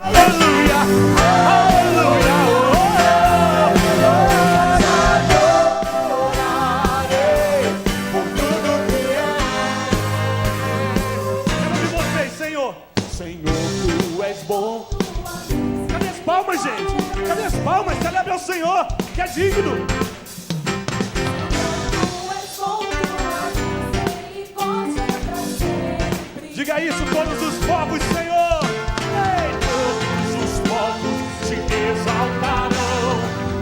Aleluia, aleluia, adorarei por tudo que é. Quero ouvir vocês, Senhor. Senhor, tu és bom. Cadê as palmas, gente? Cadê as palmas? Celebre ao Senhor, que é digno. Diga isso, todos os povos, Senhor. Ei, todos os povos te exaltarão,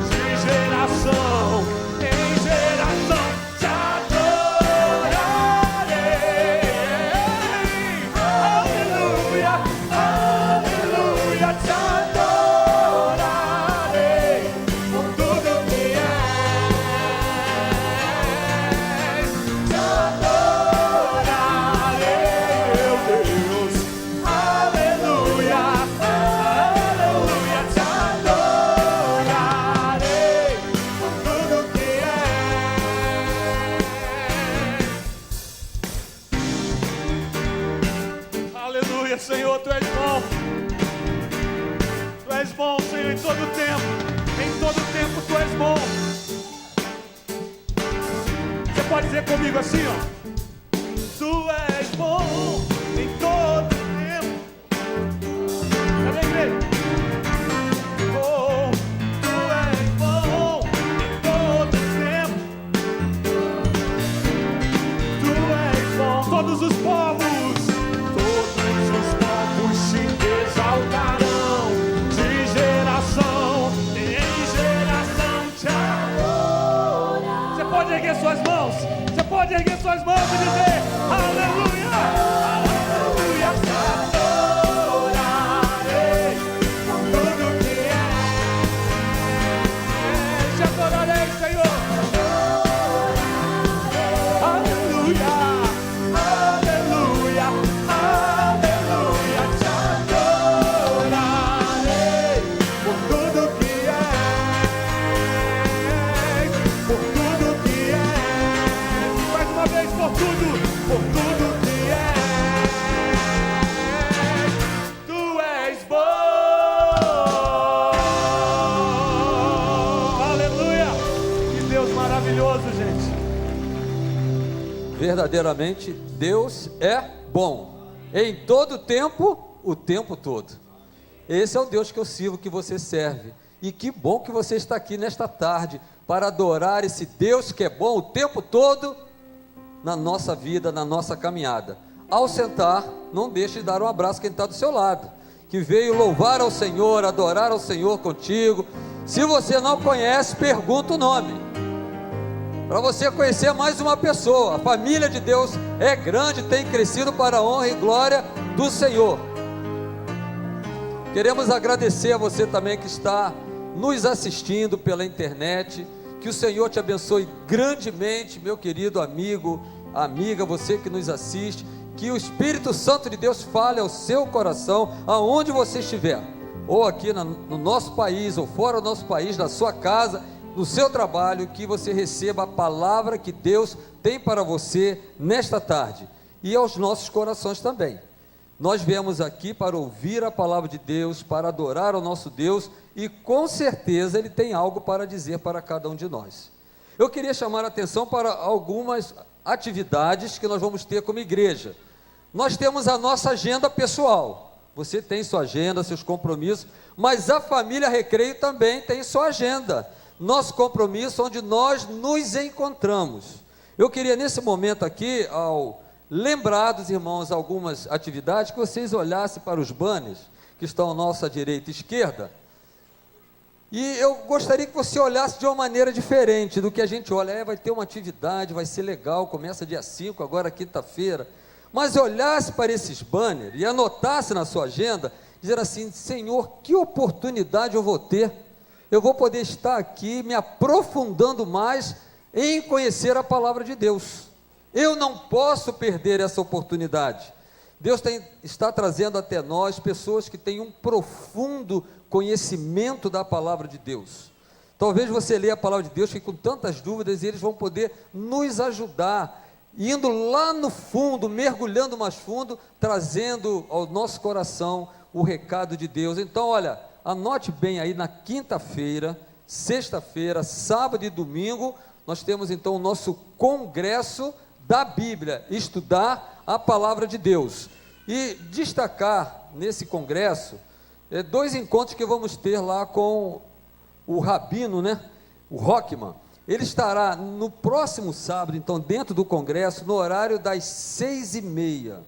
de geração em geração te adorarei. Aleluia, aleluia, te adorarei por tudo que és. Te adorarei. Deus, aleluia, aleluia, te adorarei por tudo que é. Aleluia, Senhor, tu és bom. Tu és bom, Senhor, em todo tempo. Em todo tempo tu és bom. Você pode dizer comigo assim, ó. Tu és bom em todo tempo. Cadê a igreja? Oh, tu és bom em todo tempo. Tu és bom. Todos os povos te exaltarão, de geração em geração te adorarão. Você pode erguer suas mãos. Você pode erguer suas mãos e dizer aleluia, aleluia, te adorarei por tudo que és. Te adorarei, Senhor. Aleluia, aleluia, aleluia, te adorarei por tudo que és, por tudo que és. Mais uma vez, por tudo que és. Tu és bom. Aleluia. Que Deus maravilhoso, gente. Verdadeiramente, Deus é bom, em todo tempo, o tempo todo. Esse é o Deus que eu sirvo, que você serve. E que bom que você está aqui nesta tarde, para adorar esse Deus que é bom o tempo todo, na nossa vida, na nossa caminhada. Ao sentar, não deixe de dar um abraço a quem está do seu lado, que veio louvar ao Senhor, adorar ao Senhor contigo. Se você não conhece, pergunta o nome, para você conhecer mais uma pessoa. A família de Deus é grande, tem crescido para a honra e glória do Senhor. Queremos agradecer a você também que está nos assistindo pela internet. Que o Senhor te abençoe grandemente, meu querido amigo, amiga, você que nos assiste. Que o Espírito Santo de Deus fale ao seu coração, aonde você estiver, ou aqui no nosso país, ou fora do nosso país, na sua casa, no seu trabalho, que você receba a palavra que Deus tem para você nesta tarde, e aos nossos corações também. Nós viemos aqui para ouvir a palavra de Deus, para adorar ao nosso Deus, e com certeza Ele tem algo para dizer para cada um de nós. Eu queria chamar a atenção para algumas atividades que nós vamos ter como igreja. Nós temos a nossa agenda pessoal. Você tem sua agenda, seus compromissos, mas a família Recreio também tem sua agenda. Nosso compromisso onde nós nos encontramos. Eu queria nesse momento aqui, ao lembrar dos irmãos algumas atividades, que vocês olhassem para os banners que estão à nossa direita e esquerda, e eu gostaria que você olhasse de uma maneira diferente do que a gente olha. Vai ter uma atividade, vai ser legal, começa dia 5, agora quinta-feira, mas olhasse para esses banners e anotasse na sua agenda, dizer assim: Senhor, que oportunidade eu vou ter, eu vou poder estar aqui me aprofundando mais em conhecer a palavra de Deus. Eu não posso perder essa oportunidade. Deus está trazendo até nós pessoas que têm um profundo conhecimento da palavra de Deus. Talvez você leia a palavra de Deus, fique com tantas dúvidas, e eles vão poder nos ajudar, indo lá no fundo, mergulhando mais fundo, trazendo ao nosso coração o recado de Deus. Então, olha, anote bem aí, na quinta-feira, sexta-feira, sábado e domingo, nós temos então o nosso congresso da Bíblia, estudar a palavra de Deus. E destacar nesse congresso, dois encontros que vamos ter lá com o rabino, né? O Rockman. Ele estará no próximo sábado, então, dentro do congresso, no horário das 6h30.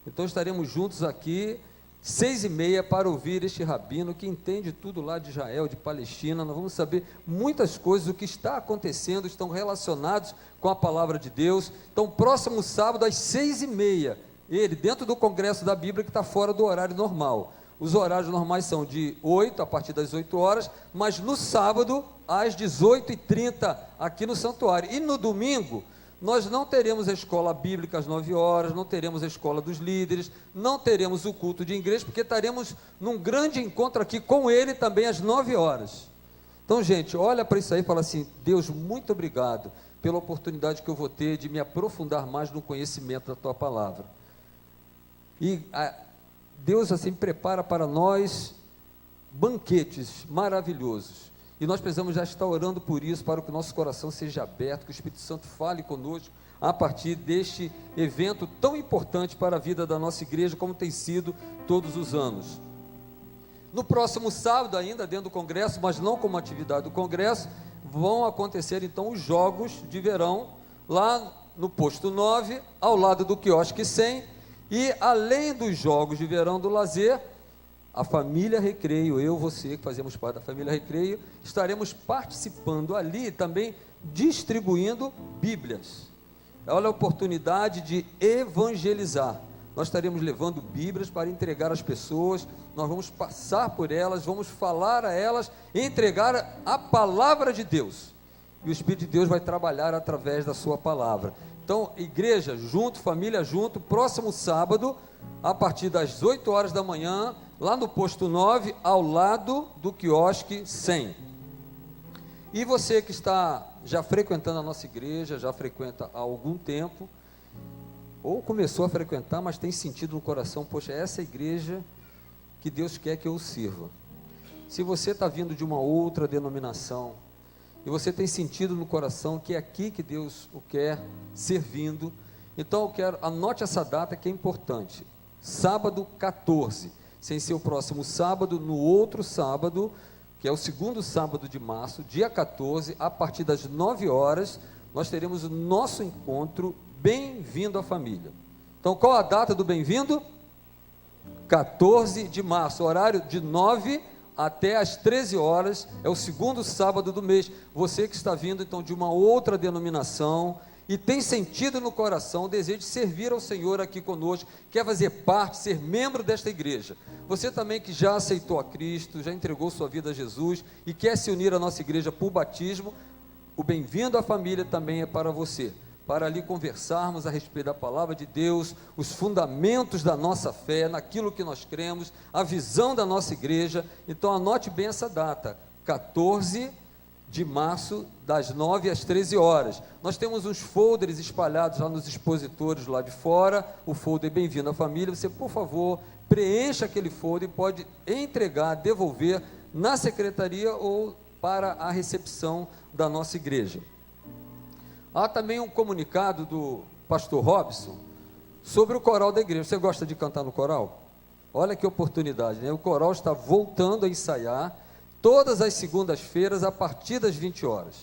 Então, estaremos juntos aqui, 6h30, para ouvir este rabino que entende tudo lá de Israel, de Palestina. Nós vamos saber muitas coisas, o que está acontecendo, estão relacionados com a palavra de Deus. Então, próximo sábado, às 6h30, ele, dentro do congresso da Bíblia, que está fora do horário normal. Os horários normais são de 8, a partir das 8 horas, mas no sábado, às 18h30, aqui no santuário. E no domingo, nós não teremos a escola bíblica às 9 horas, não teremos a escola dos líderes, não teremos o culto de igreja, porque estaremos num grande encontro aqui com ele também às 9 horas. Então, gente, olha para isso aí e fala assim: Deus, muito obrigado pela oportunidade que eu vou ter de me aprofundar mais no conhecimento da tua palavra. E Deus assim prepara para nós banquetes maravilhosos, e nós precisamos já estar orando por isso, para que o nosso coração seja aberto, que o Espírito Santo fale conosco a partir deste evento tão importante para a vida da nossa igreja, como tem sido todos os anos. No próximo sábado ainda, dentro do congresso, mas não como atividade do congresso, vão acontecer então os jogos de verão, lá no posto 9, ao lado do quiosque 100, e além dos jogos de verão do lazer, a família Recreio, eu, você, que fazemos parte da família Recreio, estaremos participando ali também, distribuindo Bíblias. Olha a oportunidade de evangelizar. Nós estaremos levando Bíblias para entregar às pessoas, nós vamos passar por elas, vamos falar a elas, entregar a palavra de Deus, e o Espírito de Deus vai trabalhar através da sua palavra. Então, igreja junto, família junto, próximo sábado, a partir das 8 horas da manhã, lá no posto 9, ao lado do quiosque 100. E você que está já frequentando a nossa igreja, já frequenta há algum tempo, ou começou a frequentar, mas tem sentido no coração: poxa, essa é a igreja que Deus quer que eu sirva. Se você está vindo de uma outra denominação, e você tem sentido no coração que é aqui que Deus o quer servindo, então anote essa data que é importante, sábado 14, sem ser o próximo sábado, no outro sábado, que é o segundo sábado de março, dia 14, a partir das 9 horas, nós teremos o nosso encontro Bem-vindo à Família. Então, qual a data do Bem-vindo? 14 de março, horário de 9 até às 13 horas, é o segundo sábado do mês. Você que está vindo então de uma outra denominação e tem sentido no coração o desejo de servir ao Senhor aqui conosco, quer fazer parte, ser membro desta igreja. Você também que já aceitou a Cristo, já entregou sua vida a Jesus e quer se unir à nossa igreja por batismo, o Bem-vindo à Família também é para você, para ali conversarmos a respeito da palavra de Deus, os fundamentos da nossa fé, naquilo que nós cremos, a visão da nossa igreja. Então anote bem essa data, 14 de março, das 9 às 13 horas. Nós temos uns folders espalhados lá nos expositores lá de fora, o folder Bem-vindo à Família. Você, por favor, preencha aquele folder e pode entregar, devolver na secretaria ou para a recepção da nossa igreja. Há também um comunicado do pastor Robson sobre o coral da igreja. Você gosta de cantar no coral? Olha que oportunidade, né? O coral está voltando a ensaiar todas as segundas-feiras a partir das 20 horas.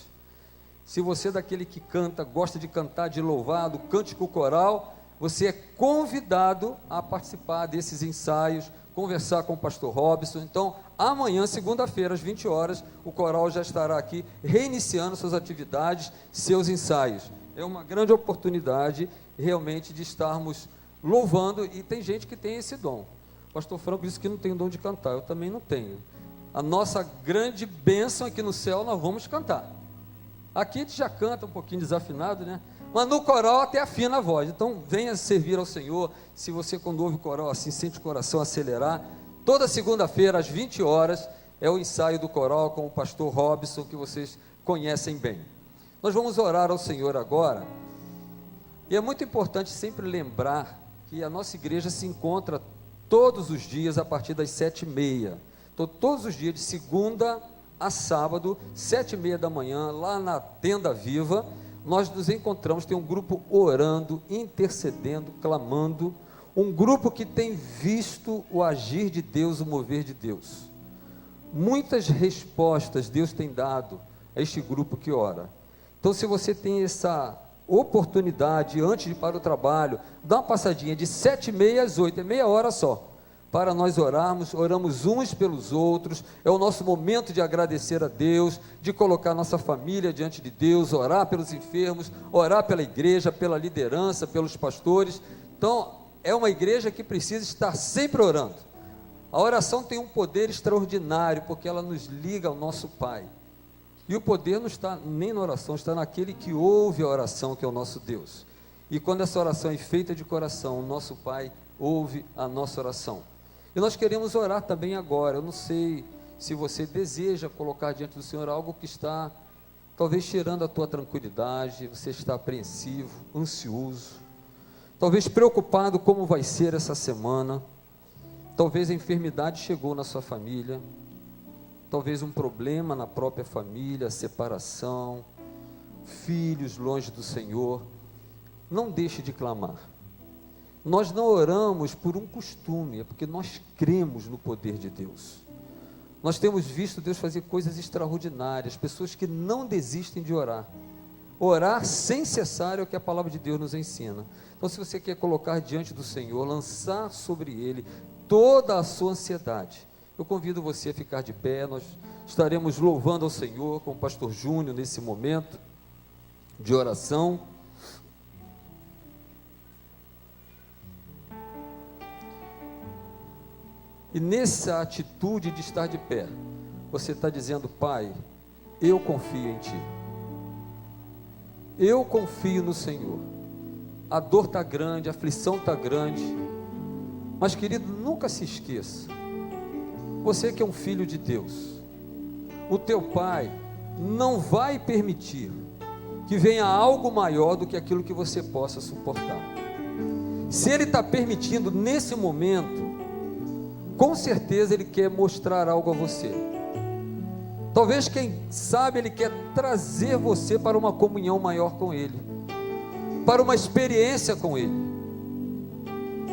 Se você é daquele que canta, gosta de cantar, de louvado, cântico coral, você é convidado a participar desses ensaios, conversar com o pastor Robson. Então, amanhã, segunda-feira, às 20 horas, o coral já estará aqui, reiniciando suas atividades, seus ensaios. É uma grande oportunidade, realmente, de estarmos louvando, e tem gente que tem esse dom. O pastor Franco disse que não tem o dom de cantar, eu também não tenho. A nossa grande bênção aqui no céu, nós vamos cantar. Aqui a gente já canta um pouquinho desafinado, né? Mas no coral até afina a voz. Então venha servir ao Senhor. Se você, quando ouve o coral assim, sente o coração acelerar, toda segunda-feira às 20 horas é o ensaio do coral com o pastor Robson, que vocês conhecem bem. Nós vamos orar ao Senhor agora, e é muito importante sempre lembrar que a nossa igreja se encontra todos os dias a partir das 7h30. Então, todos os dias, de segunda a sábado, 7h30 da manhã, lá na Tenda Viva, nós nos encontramos, tem um grupo orando, intercedendo, clamando, um grupo que tem visto o agir de Deus, o mover de Deus. Muitas respostas Deus tem dado a este grupo que ora. Então, se você tem essa oportunidade, antes de ir para o trabalho, dá uma passadinha de 7h30 às 8h, é meia hora só, para nós orarmos, oramos uns pelos outros, é o nosso momento de agradecer a Deus, de colocar nossa família diante de Deus, orar pelos enfermos, orar pela igreja, pela liderança, pelos pastores. Então, é uma igreja que precisa estar sempre orando. A oração tem um poder extraordinário, porque ela nos liga ao nosso Pai. E o poder não está nem na oração, está naquele que ouve a oração, que é o nosso Deus. E quando essa oração é feita de coração, o nosso Pai ouve a nossa oração. E nós queremos orar também agora. Eu não sei se você deseja colocar diante do Senhor algo que está talvez tirando a tua tranquilidade, você está apreensivo, ansioso, talvez preocupado como vai ser essa semana, talvez a enfermidade chegou na sua família, talvez um problema na própria família, separação, filhos longe do Senhor. Não deixe de clamar. Nós não oramos por um costume, é porque nós cremos no poder de Deus. Nós temos visto Deus fazer coisas extraordinárias, pessoas que não desistem de orar. Orar sem cessar é o que a palavra de Deus nos ensina. Então, se você quer colocar diante do Senhor, lançar sobre Ele toda a sua ansiedade, eu convido você a ficar de pé. Nós estaremos louvando ao Senhor com o pastor Júnior nesse momento de oração. E nessa atitude de estar de pé, você está dizendo: Pai, eu confio em Ti, eu confio no Senhor. A dor está grande, a aflição está grande, mas querido, nunca se esqueça, você que é um filho de Deus, o teu Pai não vai permitir que venha algo maior do que aquilo que você possa suportar. Se Ele está permitindo nesse momento, com certeza Ele quer mostrar algo a você. Talvez, quem sabe, Ele quer trazer você para uma comunhão maior com Ele, para uma experiência com Ele,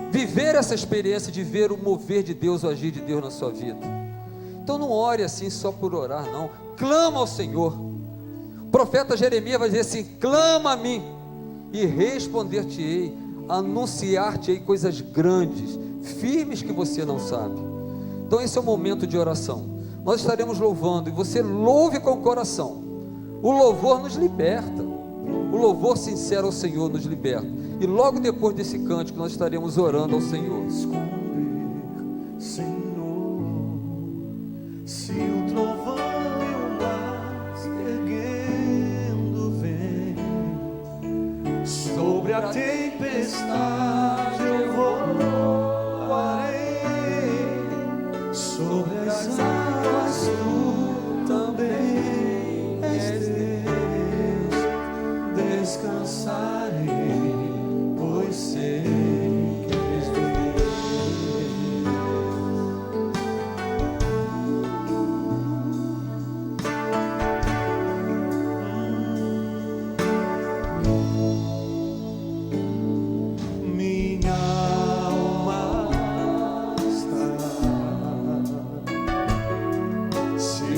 viver essa experiência de ver o mover de Deus, o agir de Deus na sua vida. Então não ore assim só por orar, não. Clama ao Senhor. O profeta Jeremias vai dizer assim: clama a mim e responder-te-ei, anunciar-te-ei coisas grandes, firmes, que você não sabe. Então esse é o momento de oração. Nós estaremos louvando, e você louve com o coração. O louvor nos liberta, o louvor sincero ao Senhor nos liberta. E logo depois desse cântico nós estaremos orando ao Senhor. Esconder, Senhor, se o trovão e o mar se erguendo vem, sobre a tempestade eu voarei, sobre as águas tu também és Deus, descansarei, pois sei que és minha alma está se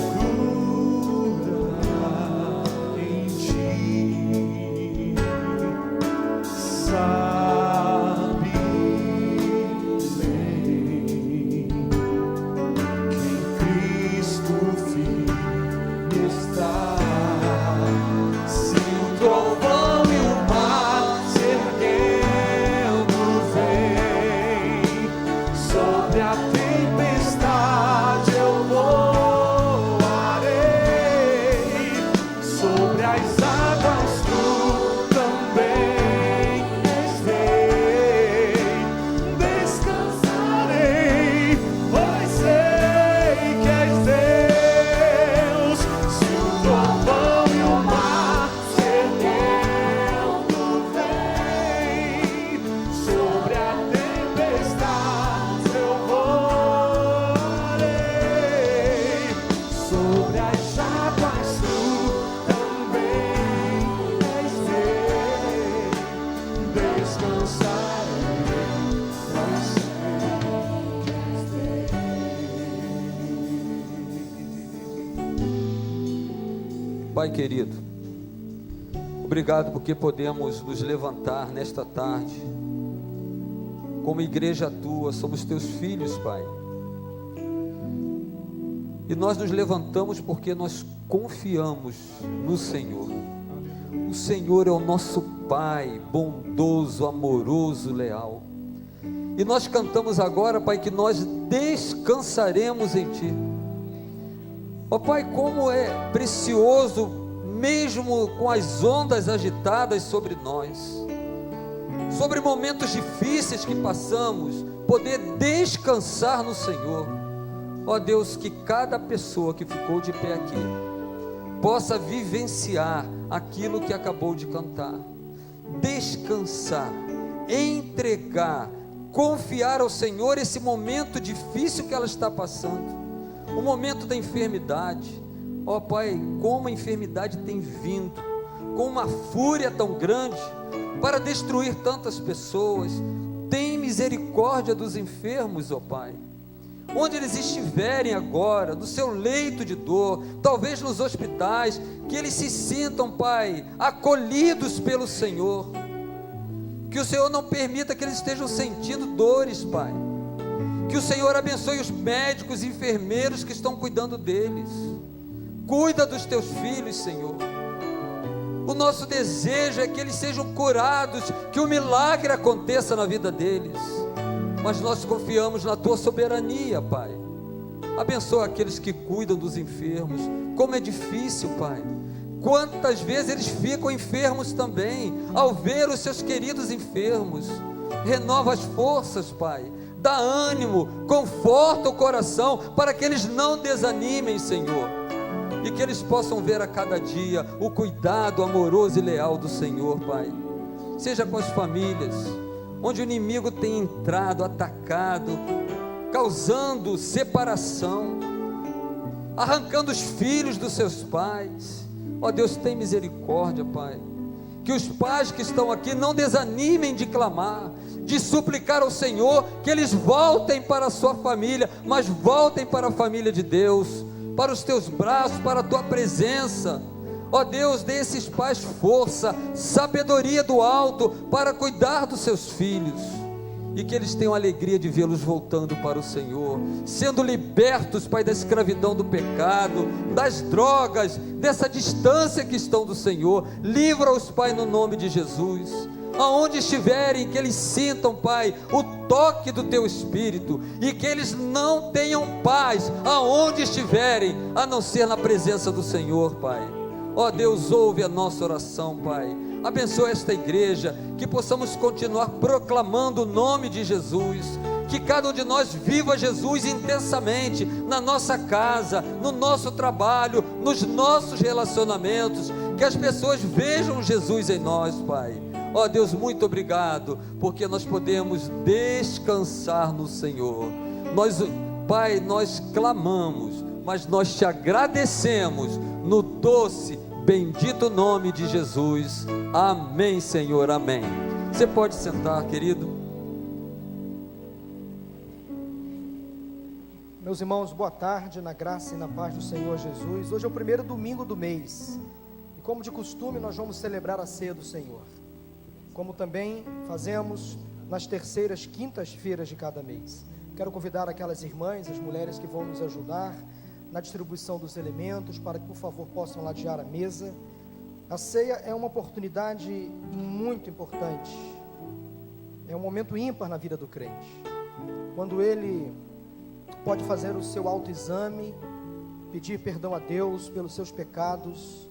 Pai querido, obrigado porque podemos nos levantar nesta tarde, como igreja tua, somos teus filhos, Pai. E nós nos levantamos porque nós confiamos no Senhor. O Senhor é o nosso Pai, bondoso, amoroso, leal. E nós cantamos agora, Pai, que nós descansaremos em Ti. Ó Pai, como é precioso, mesmo com as ondas agitadas sobre nós, sobre momentos difíceis que passamos, poder descansar no Senhor. Ó Deus, que cada pessoa que ficou de pé aqui possa vivenciar aquilo que acabou de cantar, descansar, entregar, confiar ao Senhor esse momento difícil que ela está passando, o momento da enfermidade. Ó Pai, como a enfermidade tem vindo, com uma fúria tão grande, para destruir tantas pessoas. Tem misericórdia dos enfermos, ó Pai, onde eles estiverem agora, no seu leito de dor, talvez nos hospitais, que eles se sintam, Pai, acolhidos pelo Senhor, que o Senhor não permita que eles estejam sentindo dores, Pai, que o Senhor abençoe os médicos e enfermeiros que estão cuidando deles. Cuida dos teus filhos, Senhor. O nosso desejo é que eles sejam curados, que o milagre aconteça na vida deles, mas nós confiamos na tua soberania, Pai. Abençoa aqueles que cuidam dos enfermos. Como é difícil, Pai. Quantas vezes eles ficam enfermos também, ao ver os seus queridos enfermos. Renova as forças, Pai. Dá ânimo, conforta o coração, para que eles não desanimem, Senhor, e que eles possam ver a cada dia o cuidado amoroso e leal do Senhor, Pai. Seja com as famílias, onde o inimigo tem entrado, atacado, causando separação, arrancando os filhos dos seus pais. Ó Deus, tem misericórdia, Pai. Que os pais que estão aqui não desanimem de clamar, de suplicar ao Senhor, que eles voltem para a sua família, mas voltem para a família de Deus, para os teus braços, para a tua presença. Ó Deus, dê a esses pais força, sabedoria do alto, para cuidar dos seus filhos, e que eles tenham alegria de vê-los voltando para o Senhor, sendo libertos, Pai, da escravidão do pecado, das drogas, dessa distância que estão do Senhor. Livra-os, Pai, no nome de Jesus. Aonde estiverem, que eles sintam, Pai, o toque do teu Espírito, e que eles não tenham paz aonde estiverem, a não ser na presença do Senhor, Pai. Ó Deus, ouve a nossa oração, Pai. Abençoa esta igreja, que possamos continuar proclamando o nome de Jesus, que cada um de nós viva Jesus intensamente, na nossa casa, no nosso trabalho, nos nossos relacionamentos, que as pessoas vejam Jesus em nós, Pai. Ó Deus, muito obrigado, porque nós podemos descansar no Senhor. Pai, nós clamamos, mas nós te agradecemos, no doce, bendito nome de Jesus. Amém, Senhor, amém. Você pode sentar, querido. Meus irmãos, boa tarde, na graça e na paz do Senhor Jesus. Hoje é o primeiro domingo do mês, e como de costume, nós vamos celebrar a ceia do Senhor, como também fazemos nas terceiras quintas-feiras de cada mês. Quero convidar aquelas irmãs, as mulheres que vão nos ajudar na distribuição dos elementos, para que por favor possam ladear a mesa. A ceia é uma oportunidade muito importante, é um momento ímpar na vida do crente, quando ele pode fazer o seu autoexame, pedir perdão a Deus pelos seus pecados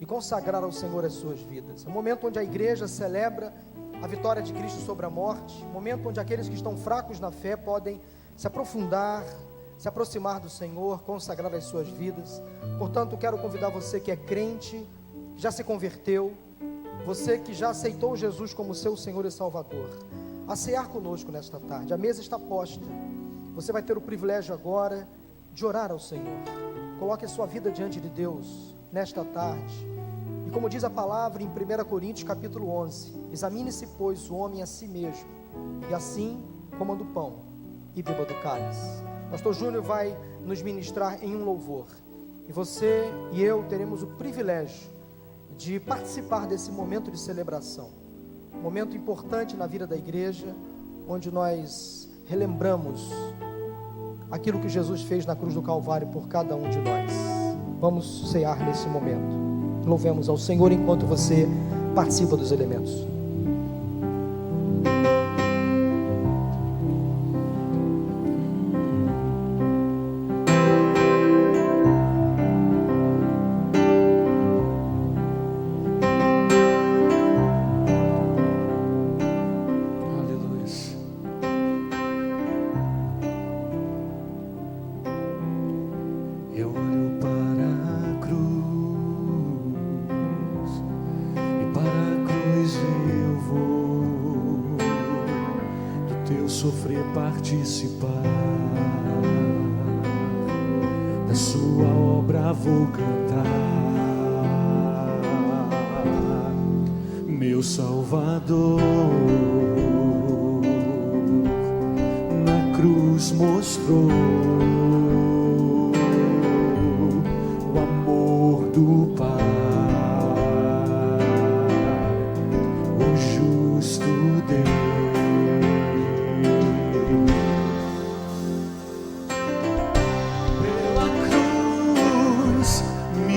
e consagrar ao Senhor as suas vidas. É um momento onde a igreja celebra a vitória de Cristo sobre a morte, momento onde aqueles que estão fracos na fé podem se aprofundar, se aproximar do Senhor, consagrar as suas vidas. Portanto, quero convidar você que é crente, já se converteu, você que já aceitou Jesus como seu Senhor e Salvador, a cear conosco nesta tarde. A mesa está posta, você vai ter o privilégio agora de orar ao Senhor. Coloque a sua vida diante de Deus nesta tarde, e como diz a palavra em 1 Coríntios capítulo 11, examine-se pois o homem a si mesmo, e assim coma do pão e beba do cálice. Pastor Júnior vai nos ministrar em um louvor, E você e eu teremos o privilégio de participar desse momento de celebração. Um momento importante na vida da igreja, onde nós relembramos aquilo que Jesus fez na cruz do Calvário por cada um de nós. Vamos cear nesse momento. Louvemos ao Senhor enquanto você participa dos elementos. Sofrer, participar da sua obra, vou cantar. Meu Salvador na cruz mostrou o amor do Pai, o justo Deus.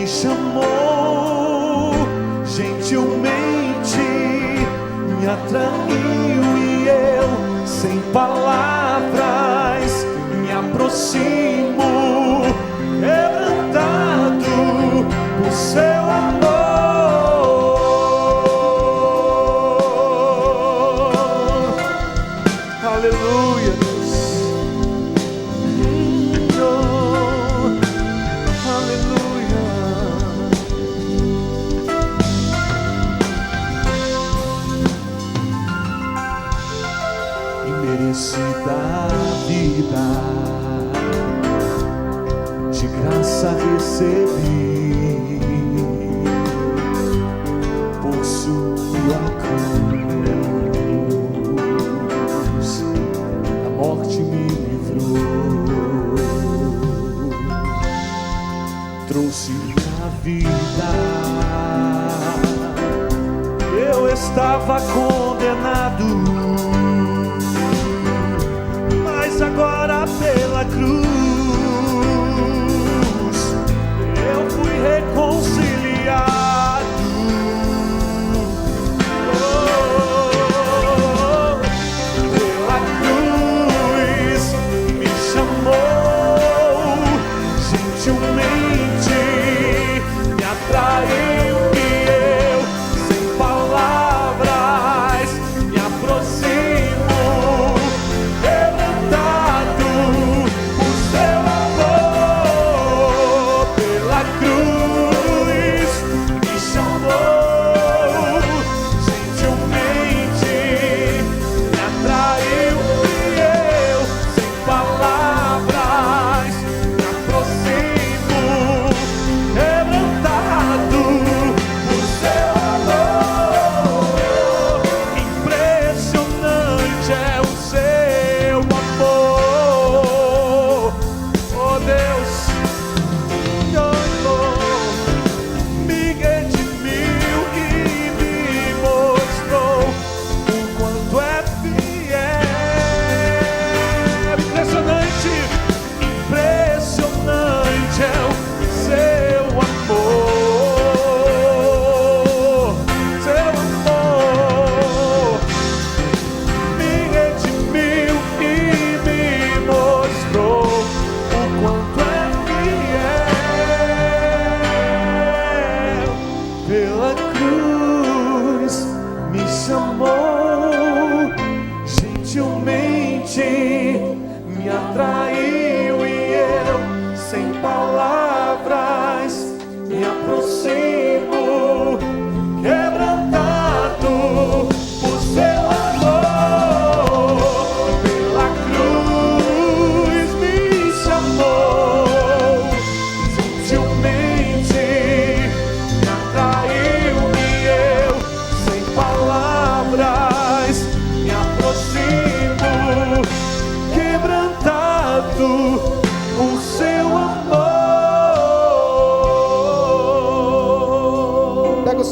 Chamou gentilmente, me atraiu e eu, sem palavras, me aproximo, quebrantado por seu amor. Aleluia. Da vida de graça recebi por sua cruz, a morte me livrou, trouxe minha vida. Eu estava condenado, agora pela cruz eu fui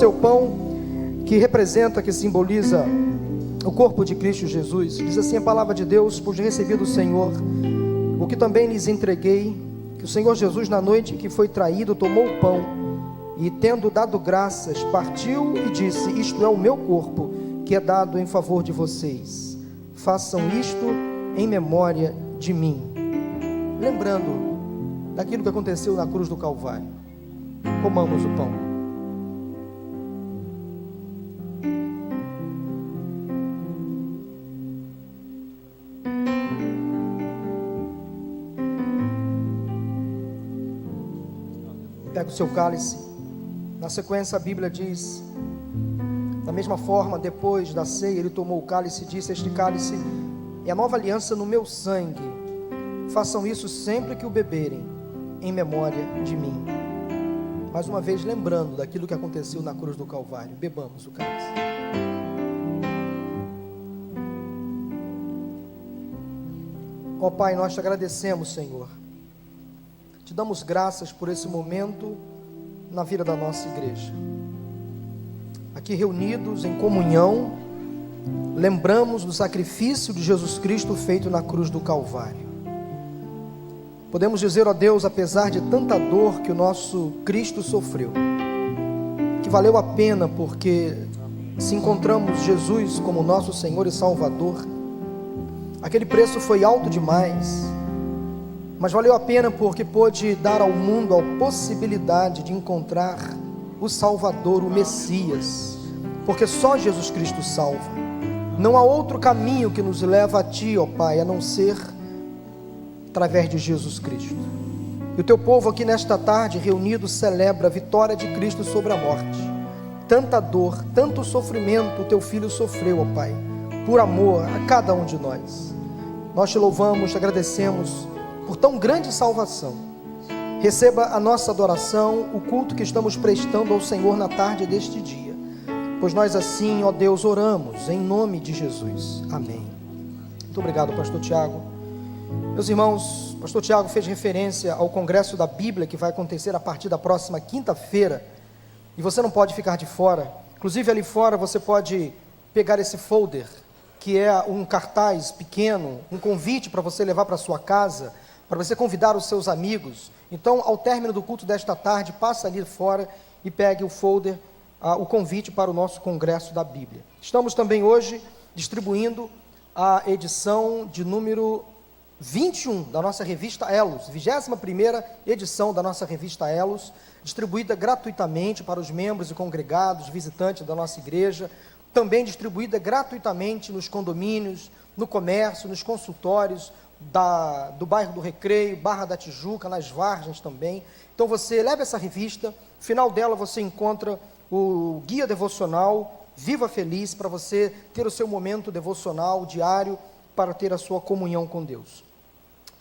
você o pão que representa, que simboliza o corpo de Cristo Jesus. Diz assim a palavra de Deus: pois recebi do Senhor o que também lhes entreguei, que o Senhor Jesus, na noite que foi traído, tomou o pão e, tendo dado graças, partiu e disse: isto é o meu corpo, que é dado em favor de vocês. Façam isto em memória de mim. Lembrando daquilo que aconteceu na cruz do Calvário, comamos o pão. Pega o seu cálice. Na sequência a Bíblia diz: da mesma forma, depois da ceia, ele tomou o cálice e disse: este cálice é a nova aliança no meu sangue. Façam isso sempre que o beberem, em memória de mim. Mais uma vez, lembrando daquilo que aconteceu na cruz do Calvário, bebamos o cálice. Ó Pai, nós te agradecemos, Senhor. Te damos graças por esse momento na vida da nossa igreja. Aqui reunidos em comunhão, lembramos do sacrifício de Jesus Cristo feito na cruz do Calvário. Podemos dizer, ó Deus, apesar de tanta dor que o nosso Cristo sofreu, que valeu a pena, porque se encontramos Jesus como nosso Senhor e Salvador, aquele preço foi alto demais, mas valeu a pena porque pôde dar ao mundo a possibilidade de encontrar o Salvador, o Messias, porque só Jesus Cristo salva. Não há outro caminho que nos leva a Ti, ó Pai, a não ser através de Jesus Cristo. E o Teu povo aqui nesta tarde reunido celebra a vitória de Cristo sobre a morte. Tanta dor, tanto sofrimento o Teu Filho sofreu, ó Pai, por amor a cada um de nós. Nós Te louvamos, Te agradecemos por tão grande salvação. Receba a nossa adoração, o culto que estamos prestando ao Senhor na tarde deste dia, pois nós assim, ó Deus, oramos em nome de Jesus, amém. Muito obrigado, pastor Tiago. Meus irmãos, pastor Tiago fez referência ao congresso da Bíblia que vai acontecer a partir da próxima quinta-feira, e você não pode ficar de fora. Inclusive ali fora você pode pegar esse folder, que é um cartaz pequeno, um convite para você levar para sua casa, para você convidar os seus amigos. Então, ao término do culto desta tarde, passa ali fora e pegue o folder, o convite para o nosso congresso da Bíblia. Estamos também hoje distribuindo a edição de número 21 da nossa revista Elos, 21ª edição da nossa revista Elos, distribuída gratuitamente para os membros e congregados, visitantes da nossa igreja, também distribuída gratuitamente nos condomínios, no comércio, nos consultórios do bairro do Recreio, Barra da Tijuca, nas Vargens também. Então você leva essa revista, no final dela você encontra o guia devocional Viva Feliz, para você ter o seu momento devocional diário, para ter a sua comunhão com Deus.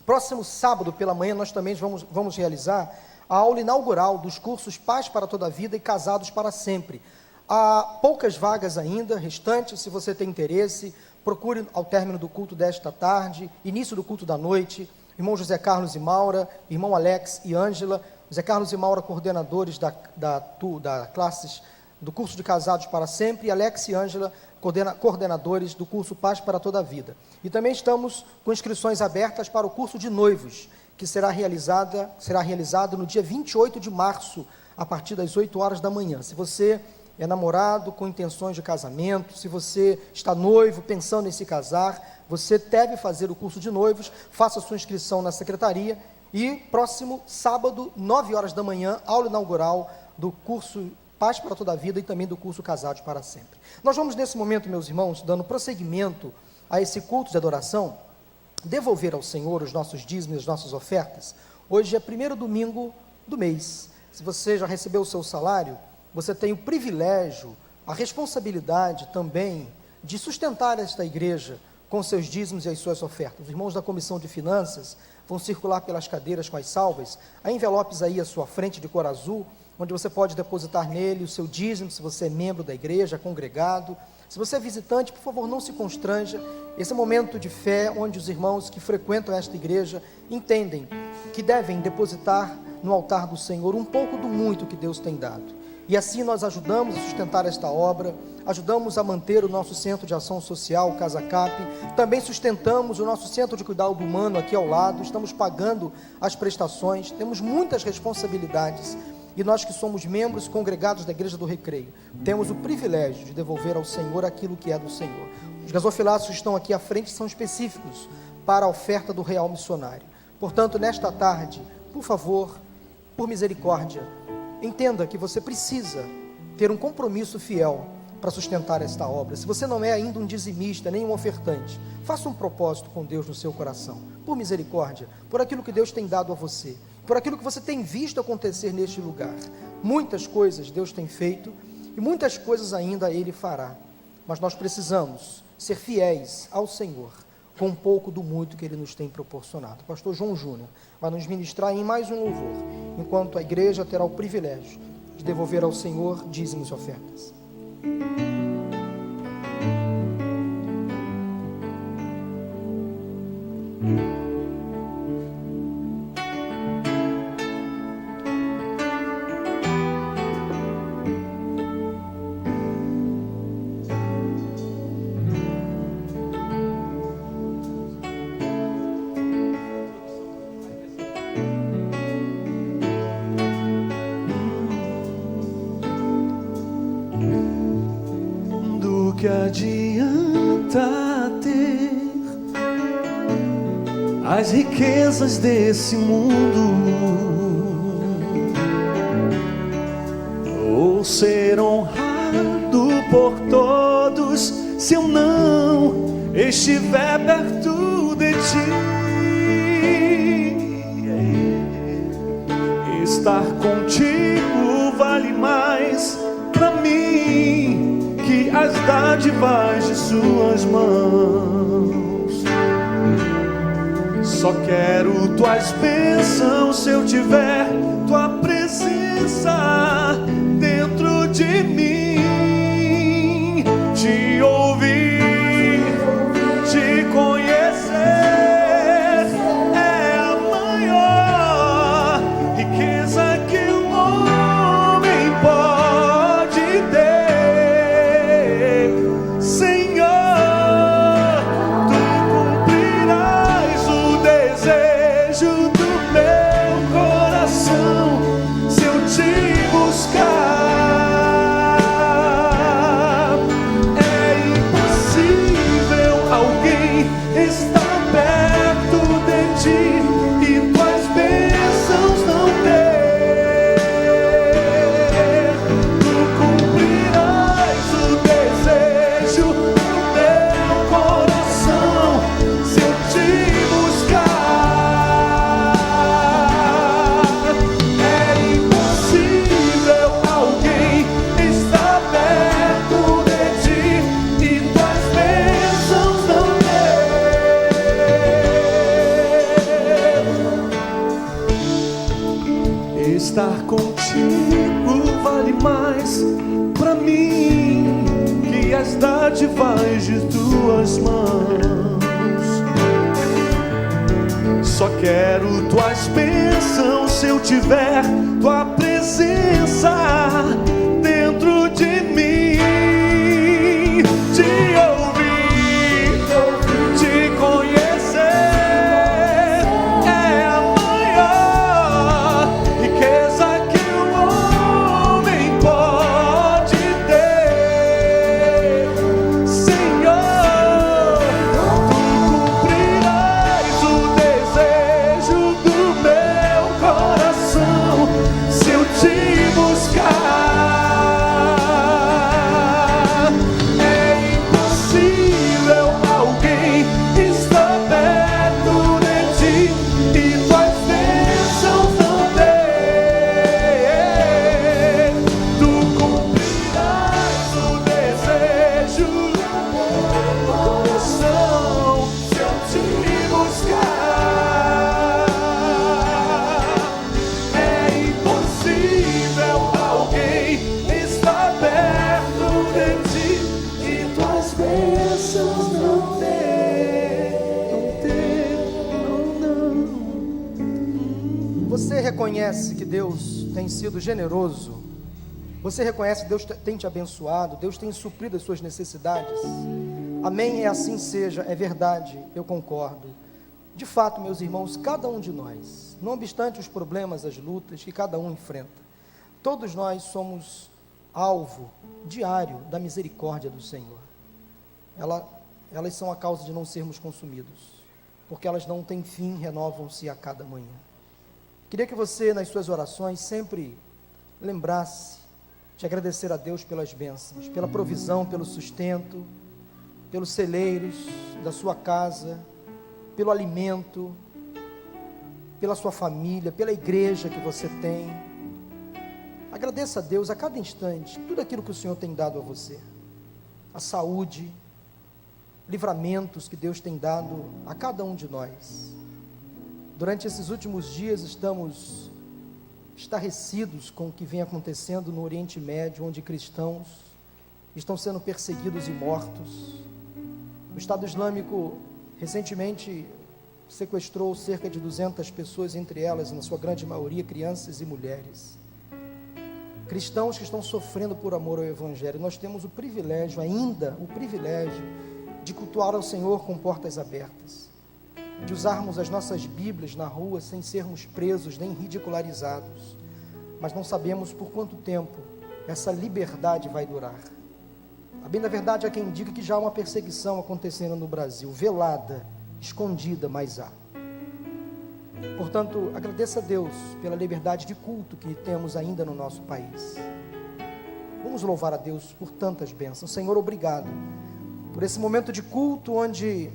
Próximo sábado pela manhã nós também vamos realizar a aula inaugural dos cursos Paz para Toda a Vida e Casados para Sempre. Há poucas vagas ainda restantes. Se você tem interesse, procure ao término do culto desta tarde, início do culto da noite, irmão José Carlos e Maura, irmão Alex e Ângela, José Carlos e Maura, coordenadores da classes do curso de Casados para Sempre, e Alex e Ângela, coordenadores do curso Paz para Toda a Vida. E também estamos com inscrições abertas para o curso de noivos, que será realizado no dia 28 de março, a partir das 8 horas da manhã. Se você é namorado com intenções de casamento, se você está noivo, pensando em se casar, você deve fazer o curso de noivos. Faça sua inscrição na secretaria, e próximo sábado, 9 horas da manhã, aula inaugural do curso Paz para Toda a Vida e também do curso Casados para Sempre. Nós vamos nesse momento, meus irmãos, dando prosseguimento a esse culto de adoração, devolver ao Senhor os nossos dízimos, as nossas ofertas. Hoje é primeiro domingo do mês. Se você já recebeu o seu salário, você tem o privilégio, a responsabilidade também de sustentar esta igreja com seus dízimos e as suas ofertas. Os irmãos da Comissão de Finanças vão circular pelas cadeiras com as salvas. Há envelopes aí à sua frente de cor azul, onde você pode depositar nele o seu dízimo, se você é membro da igreja, congregado. Se você é visitante, por favor, não se constranja. Esse é um momento de fé, onde os irmãos que frequentam esta igreja entendem que devem depositar no altar do Senhor um pouco do muito que Deus tem dado. E assim nós ajudamos a sustentar esta obra, ajudamos a manter o nosso centro de ação social, o Casa Cap, também sustentamos o nosso centro de cuidado humano aqui ao lado, estamos pagando as prestações, temos muitas responsabilidades, e nós que somos membros congregados da Igreja do Recreio, temos o privilégio de devolver ao Senhor aquilo que é do Senhor. Os gasofilaços que estão aqui à frente são específicos para a oferta do Real Missionário. Portanto, nesta tarde, por favor, por misericórdia, entenda que você precisa ter um compromisso fiel para sustentar esta obra. Se você não é ainda um dizimista, nem um ofertante, faça um propósito com Deus no seu coração, por misericórdia, por aquilo que Deus tem dado a você, por aquilo que você tem visto acontecer neste lugar. Muitas coisas Deus tem feito e muitas coisas ainda Ele fará, mas nós precisamos ser fiéis ao Senhor com um pouco do muito que Ele nos tem proporcionado. O pastor João Júnior vai nos ministrar em mais um louvor, enquanto a igreja terá o privilégio de devolver ao Senhor dízimos e ofertas. Que adianta ter as riquezas desse mundo, ou ser honrado por todos, se eu não estiver perto de ti? Estar contigo vale mais pra mim que as dádivas de suas mãos. Só quero tuas bênçãos se eu tiver tua presença dentro de mim. Te ouvir, te conhecer é a maior riqueza que o homem pode ter. Estar contigo vale mais pra mim que as dádivas de tuas mãos. Só quero tuas bênçãos se eu tiver tua presença dentro de mim. Te ouvir, te conhecer reconhece que Deus tem sido generoso Você reconhece que Deus tem te abençoado, Deus tem suprido as suas necessidades? Amém, é assim seja, é verdade, eu concordo. De fato, meus irmãos, cada um de nós, não obstante os problemas, as lutas que cada um enfrenta, todos nós somos alvo diário da misericórdia do Senhor. Elas são a causa de não sermos consumidos, porque elas não têm fim, renovam-se a cada manhã. Queria que você, nas suas orações, sempre lembrasse de agradecer a Deus pelas bênçãos, pela provisão, pelo sustento, pelos celeiros da sua casa, pelo alimento, pela sua família, pela igreja que você tem. Agradeça a Deus a cada instante, tudo aquilo que o Senhor tem dado a você, a saúde, livramentos que Deus tem dado a cada um de nós. Durante esses últimos dias estamos estarrecidos com o que vem acontecendo no Oriente Médio, onde cristãos estão sendo perseguidos e mortos. O Estado Islâmico recentemente sequestrou cerca de 200 pessoas, entre elas, na sua grande maioria, crianças e mulheres. Cristãos que estão sofrendo por amor ao Evangelho. Nós temos o privilégio, ainda o privilégio, de cultuar ao Senhor com portas abertas, de usarmos as nossas Bíblias na rua sem sermos presos nem ridicularizados, mas não sabemos por quanto tempo essa liberdade vai durar. A bem da verdade há quem diga que já há uma perseguição acontecendo no Brasil, velada, escondida, mas há. Portanto, agradeça a Deus pela liberdade de culto que temos ainda no nosso país. Vamos louvar a Deus por tantas bênçãos. Senhor, obrigado por esse momento de culto onde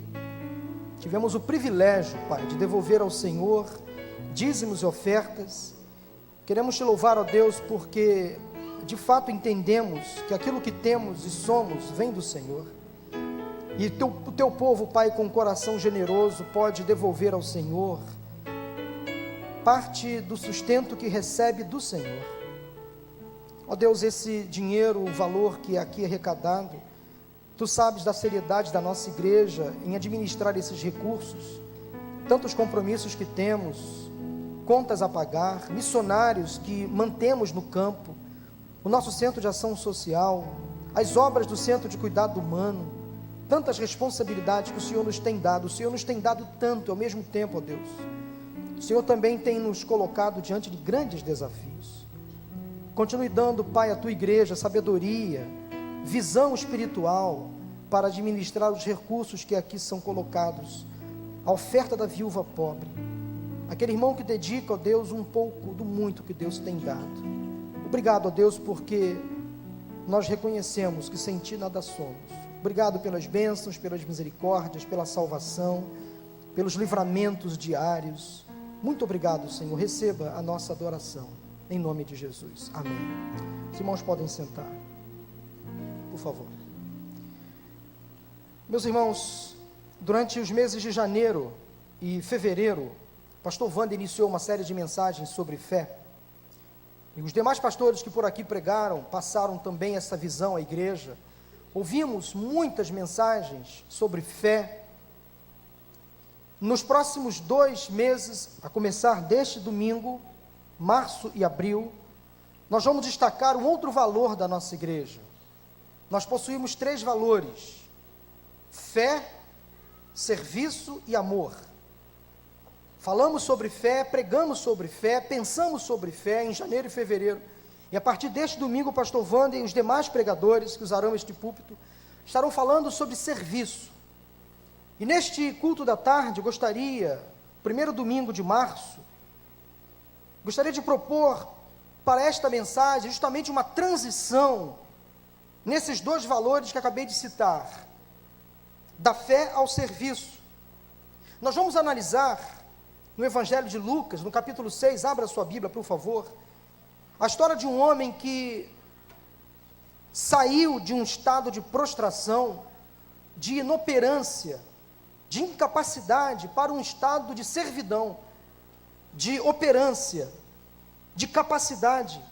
tivemos o privilégio, Pai, de devolver ao Senhor dízimos e ofertas. Queremos te louvar, ó Deus, porque de fato entendemos que aquilo que temos e somos vem do Senhor. E o teu povo, Pai, com um coração generoso, pode devolver ao Senhor parte do sustento que recebe do Senhor. Ó Deus, esse dinheiro, o valor que aqui é arrecadado, Tu sabes da seriedade da nossa igreja em administrar esses recursos, tantos compromissos que temos, contas a pagar, missionários que mantemos no campo, o nosso centro de ação social, as obras do centro de cuidado humano, tantas responsabilidades que o Senhor nos tem dado. O Senhor nos tem dado tanto ao mesmo tempo, ó Deus. O Senhor também tem nos colocado diante de grandes desafios. Continue dando, Pai, à Tua igreja sabedoria, visão espiritual para administrar os recursos que aqui são colocados, a oferta da viúva pobre, aquele irmão que dedica, ó Deus, um pouco do muito que Deus tem dado. Obrigado, ó Deus, porque nós reconhecemos que sem Ti nada somos. Obrigado pelas bênçãos, pelas misericórdias, pela salvação, pelos livramentos diários. Muito obrigado, Senhor. Receba a nossa adoração, em nome de Jesus. Amém. Os irmãos podem sentar, por favor. Meus irmãos, durante os meses de janeiro e fevereiro, o pastor Wander iniciou uma série de mensagens sobre fé. E os demais pastores que por aqui pregaram, passaram também essa visão à igreja. Ouvimos muitas mensagens sobre fé. Nos próximos 2 meses, a começar deste domingo, março e abril, nós vamos destacar um outro valor da nossa igreja. Nós possuímos 3 valores: fé, serviço e amor. Falamos sobre fé, pregamos sobre fé, pensamos sobre fé em janeiro e fevereiro. E a partir deste domingo, o pastor Wander e os demais pregadores que usarão este púlpito estarão falando sobre serviço. E neste culto da tarde, primeiro domingo de março, gostaria de propor para esta mensagem justamente uma transição nesses 2 valores que acabei de citar, da fé ao serviço. Nós vamos analisar no Evangelho de Lucas, no capítulo 6, abra sua Bíblia, por favor, a história de um homem que saiu de um estado de prostração, de inoperância, de incapacidade, para um estado de servidão, de operância, de capacidade.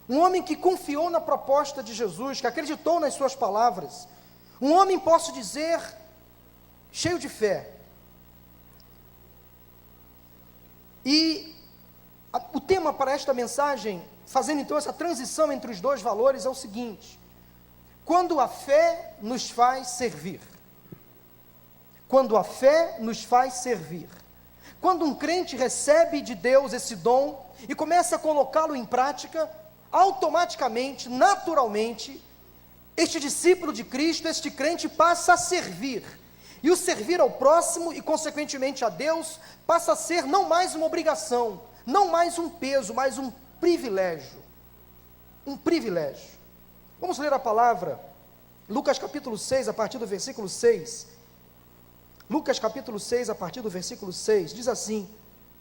Um homem que confiou na proposta de Jesus, que acreditou nas suas palavras. Um homem, posso dizer, cheio de fé. E o tema para esta mensagem fazendo então essa transição entre os dois valores, é o seguinte: quando a fé nos faz servir, quando a fé nos faz servir, quando um crente recebe de Deus esse dom e começa a colocá-lo em prática, automaticamente, naturalmente, este discípulo de Cristo, este crente passa a servir, e o servir ao próximo e consequentemente a Deus, passa a ser não mais uma obrigação, não mais um peso, mas um privilégio, um privilégio. Vamos ler a palavra, Lucas capítulo 6, a partir do versículo 6, Lucas capítulo 6, a partir do versículo 6, diz assim: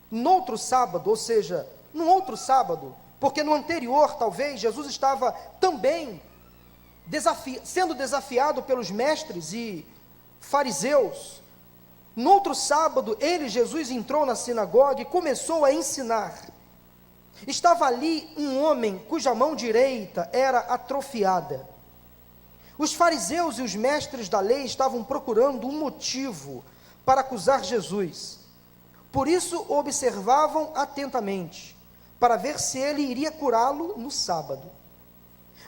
noutro sábado, ou seja, num outro sábado, porque no anterior, talvez, Jesus estava também sendo desafiado pelos mestres e fariseus. No outro sábado, Jesus entrou na sinagoga e começou a ensinar. Estava ali um homem cuja mão direita era atrofiada. Os fariseus e os mestres da lei estavam procurando um motivo para acusar Jesus. Por isso o observavam atentamente, para ver se ele iria curá-lo no sábado.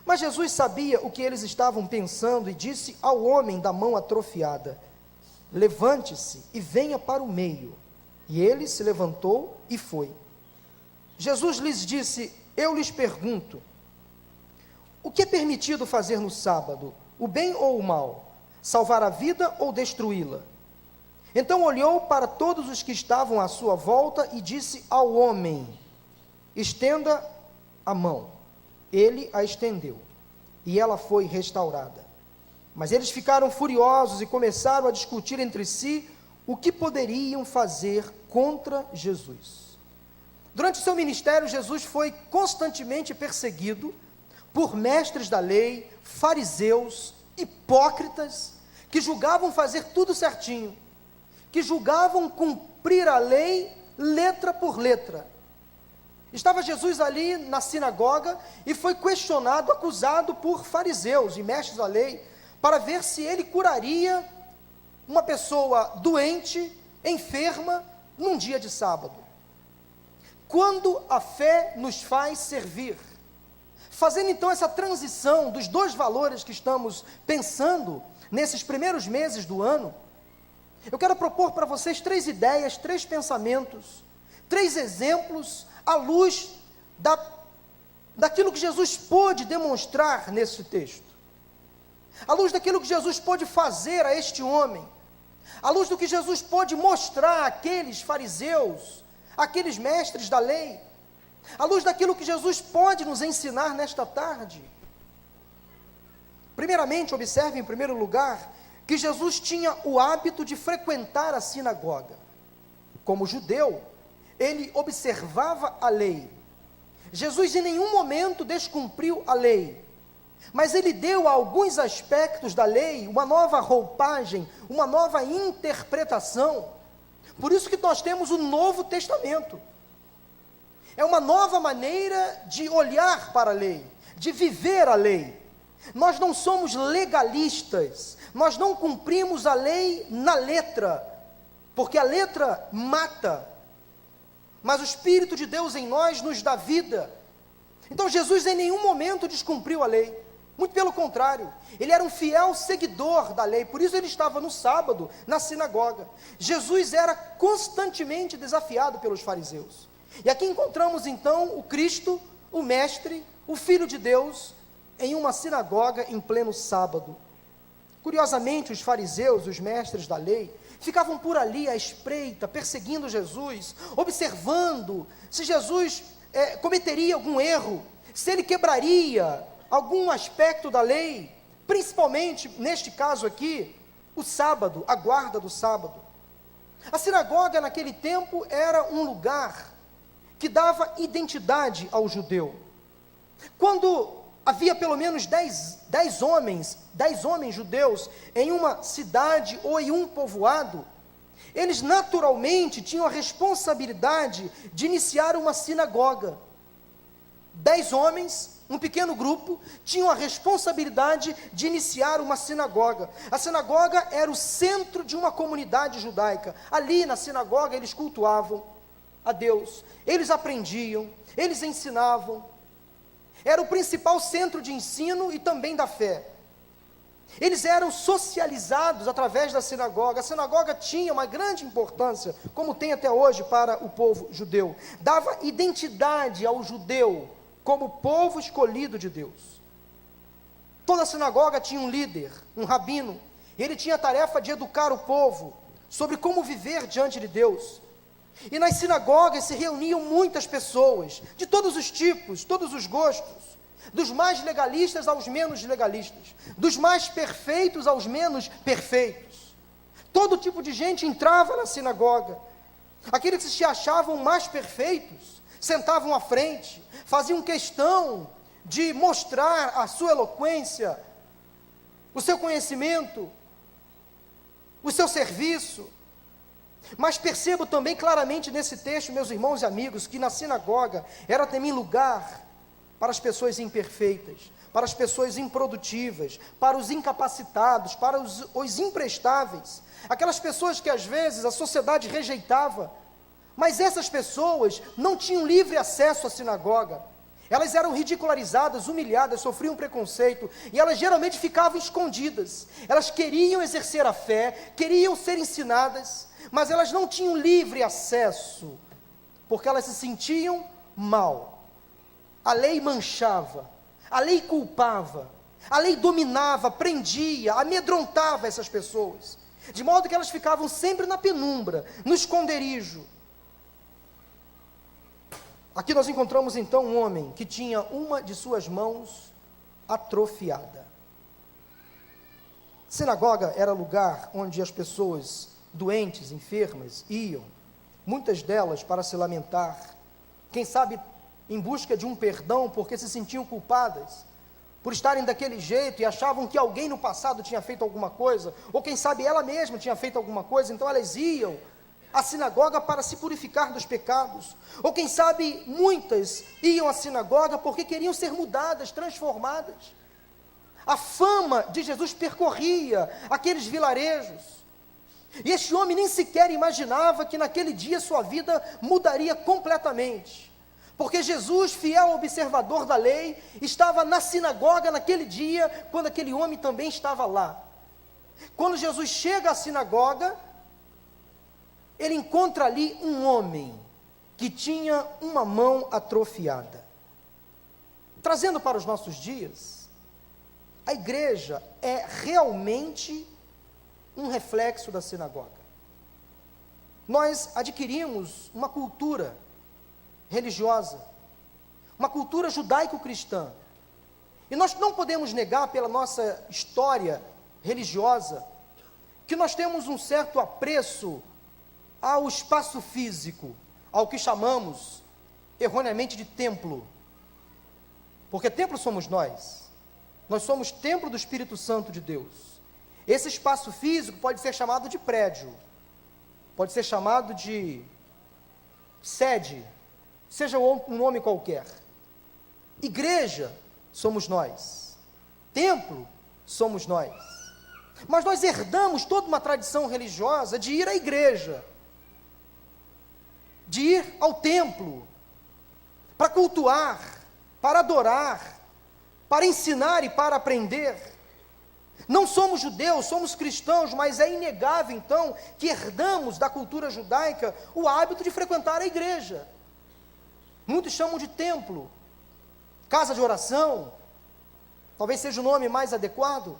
Mas Jesus sabia o que eles estavam pensando e disse ao homem da mão atrofiada: levante-se e venha para o meio. E ele se levantou e foi. Jesus lhes disse: eu lhes pergunto, o que é permitido fazer no sábado, o bem ou o mal, salvar a vida ou destruí-la? Então olhou para todos os que estavam à sua volta e disse ao homem: estenda a mão. Ele a estendeu, e ela foi restaurada. Mas eles ficaram furiosos e começaram a discutir entre si o que poderiam fazer contra Jesus. Durante o seu ministério, Jesus foi constantemente perseguido por mestres da lei, fariseus, hipócritas, que julgavam fazer tudo certinho, que julgavam cumprir a lei letra por letra. Estava Jesus ali na sinagoga e foi questionado, acusado por fariseus e mestres da lei, para ver se ele curaria uma pessoa doente, enferma, num dia de sábado. Quando a fé nos faz servir, fazendo então essa transição dos dois valores que estamos pensando nesses primeiros meses do ano, eu quero propor para vocês 3 ideias, 3 pensamentos, 3 exemplos à luz daquilo que Jesus pôde demonstrar nesse texto, à luz daquilo que Jesus pôde fazer a este homem, à luz do que Jesus pôde mostrar àqueles fariseus, àqueles mestres da lei, à luz daquilo que Jesus pode nos ensinar nesta tarde. Primeiramente, observe em primeiro lugar, que Jesus tinha o hábito de frequentar a sinagoga. Como judeu, ele observava a lei. Jesus em nenhum momento descumpriu a lei, mas ele deu a alguns aspectos da lei uma nova roupagem, uma nova interpretação. Por isso que nós temos o Novo Testamento. É uma nova maneira de olhar para a lei, de viver a lei. Nós não somos legalistas, nós não cumprimos a lei na letra, porque a letra mata, mas o Espírito de Deus em nós nos dá vida. Então Jesus em nenhum momento descumpriu a lei, muito pelo contrário, ele era um fiel seguidor da lei, por isso ele estava no sábado, na sinagoga. Jesus era constantemente desafiado pelos fariseus, e aqui encontramos então o Cristo, o Mestre, o Filho de Deus, em uma sinagoga em pleno sábado. Curiosamente, os fariseus, os mestres da lei, ficavam por ali à espreita, perseguindo Jesus, observando se Jesus cometeria algum erro, se ele quebraria algum aspecto da lei, principalmente, neste caso aqui, o sábado, a guarda do sábado. A sinagoga naquele tempo era um lugar que dava identidade ao judeu. Quando havia pelo menos 10 homens judeus em uma cidade ou em um povoado, eles naturalmente tinham a responsabilidade de iniciar uma sinagoga. 10 homens, um pequeno grupo, tinham a responsabilidade de iniciar uma sinagoga. A sinagoga era o centro de uma comunidade judaica. Ali na sinagoga eles cultuavam a Deus, eles aprendiam, eles ensinavam. era o principal centro de ensino e também da fé. Eles eram socializados através da sinagoga. A sinagoga tinha uma grande importância, como tem até hoje para o povo judeu. Dava identidade ao judeu como povo escolhido de Deus. Toda sinagoga tinha um líder, um rabino. Ele tinha a tarefa de educar o povo sobre como viver diante de Deus. E nas sinagogas se reuniam muitas pessoas, de todos os tipos, todos os gostos, dos mais legalistas aos menos legalistas, dos mais perfeitos aos menos perfeitos. Todo tipo de gente entrava na sinagoga. Aqueles que se achavam mais perfeitos sentavam à frente, faziam questão de mostrar a sua eloquência, o seu conhecimento, o seu serviço. Mas percebo também claramente nesse texto, meus irmãos e amigos, que na sinagoga era também lugar para as pessoas imperfeitas, para as pessoas improdutivas, para os incapacitados, para os imprestáveis, aquelas pessoas que às vezes a sociedade rejeitava, mas essas pessoas não tinham livre acesso à sinagoga. Elas eram ridicularizadas, humilhadas, sofriam preconceito, e elas geralmente ficavam escondidas. Elas queriam exercer a fé, queriam ser ensinadas, mas elas não tinham livre acesso, porque elas se sentiam mal. A lei manchava, a lei culpava, a lei dominava, prendia, amedrontava essas pessoas, de modo que elas ficavam sempre na penumbra, no esconderijo. Aqui nós encontramos então um homem que tinha uma de suas mãos atrofiada. Sinagoga era lugar onde as pessoas doentes, enfermas, iam, muitas delas para se lamentar, quem sabe em busca de um perdão, porque se sentiam culpadas por estarem daquele jeito e achavam que alguém no passado tinha feito alguma coisa, ou quem sabe ela mesma tinha feito alguma coisa, então elas iam à sinagoga para se purificar dos pecados, ou quem sabe muitas iam à sinagoga porque queriam ser mudadas, transformadas. A fama de Jesus percorria aqueles vilarejos, e este homem nem sequer imaginava que naquele dia sua vida mudaria completamente, porque Jesus, fiel observador da lei, estava na sinagoga naquele dia, quando aquele homem também estava lá. Quando Jesus chega à sinagoga, ele encontra ali um homem que tinha uma mão atrofiada. Trazendo para os nossos dias, a igreja é realmente um reflexo da sinagoga. Nós adquirimos uma cultura religiosa, uma cultura judaico-cristã, e nós não podemos negar pela nossa história religiosa, que nós temos um certo apreço ao espaço físico, ao que chamamos erroneamente de templo, porque templo somos nós somos templo do Espírito Santo de Deus. Esse espaço físico pode ser chamado de prédio, pode ser chamado de sede, seja um nome qualquer. Igreja somos nós, templo somos nós, mas nós herdamos toda uma tradição religiosa de ir à igreja, de ir ao templo, para cultuar, para adorar, para ensinar e para aprender. Não somos judeus, somos cristãos, mas é inegável então que herdamos da cultura judaica o hábito de frequentar a igreja. Muitos chamam de templo, casa de oração, talvez seja o nome mais adequado.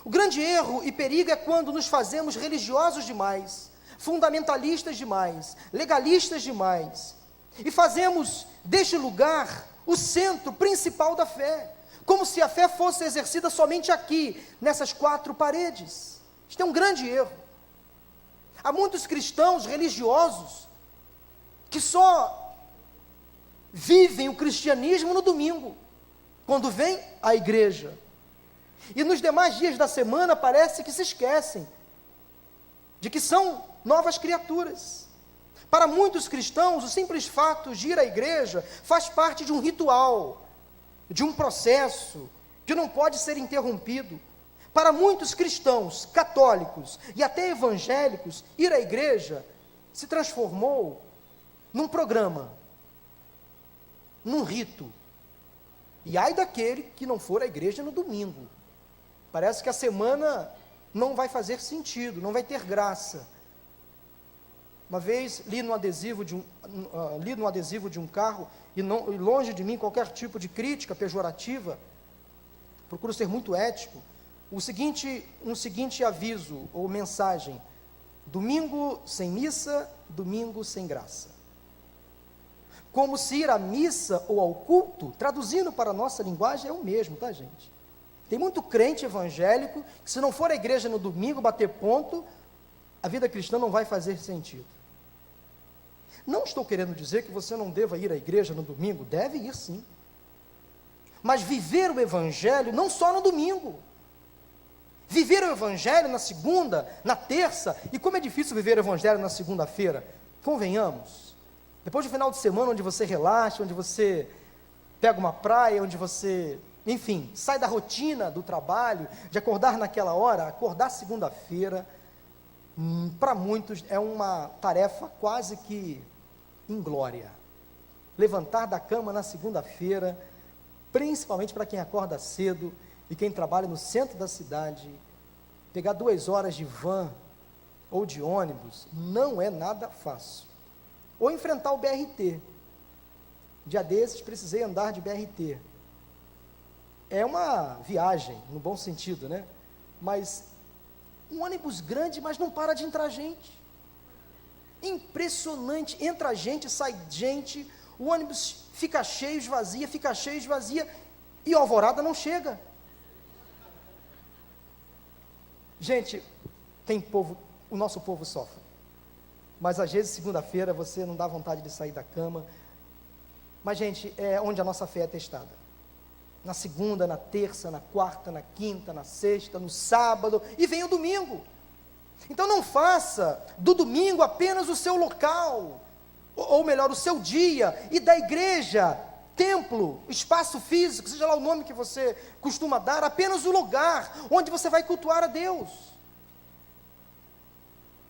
O grande erro e perigo é quando nos fazemos religiosos demais, fundamentalistas demais, legalistas demais, e fazemos deste lugar o centro principal da fé, como se a fé fosse exercida somente aqui, nessas quatro paredes. Isto é um grande erro. Há muitos cristãos religiosos que só vivem o cristianismo no domingo, quando vem à igreja, e nos demais dias da semana parece que se esquecem de que são novas criaturas. Para muitos cristãos, o simples fato de ir à igreja faz parte de um ritual, de um processo que não pode ser interrompido. Para muitos cristãos, católicos e até evangélicos, ir à igreja se transformou num programa, num rito. E ai daquele que não for à igreja no domingo. Parece que a semana não vai fazer sentido, não vai ter graça. Uma vez li no adesivo de um carro, e longe de mim qualquer tipo de crítica pejorativa, procuro ser muito ético, um seguinte aviso ou mensagem: domingo sem missa, domingo sem graça. Como se ir à missa ou ao culto, traduzindo para a nossa linguagem, é o mesmo, tá, gente? Tem muito crente evangélico que, se não for à igreja no domingo bater ponto, a vida cristã não vai fazer sentido. Não estou querendo dizer que você não deva ir à igreja no domingo, deve ir sim. Mas viver o evangelho não só no domingo. Viver o evangelho na segunda, na terça, e como é difícil viver o evangelho na segunda-feira, convenhamos. Depois do final de semana onde você relaxa, onde você pega uma praia, onde você, enfim, sai da rotina do trabalho, de acordar naquela hora, acordar segunda-feira, para muitos é uma tarefa quase que inglória. Levantar da cama na segunda-feira, principalmente para quem acorda cedo e quem trabalha no centro da cidade, pegar 2 horas de van ou de ônibus, não é nada fácil. Ou enfrentar o BRT. Dia desses precisei andar de BRT. É uma viagem, no bom sentido, né? Mas um ônibus grande, mas não para de entrar gente. Impressionante, entra gente, sai gente, o ônibus fica cheio, esvazia, e a alvorada não chega. Gente, tem povo, o nosso povo sofre, mas às vezes segunda-feira você não dá vontade de sair da cama, mas gente, é onde a nossa fé é testada, na segunda, na terça, na quarta, na quinta, na sexta, no sábado, e vem o domingo. Então não faça do domingo apenas o seu local, ou melhor, o seu dia, e da igreja, templo, espaço físico, seja lá o nome que você costuma dar, apenas o lugar onde você vai cultuar a Deus.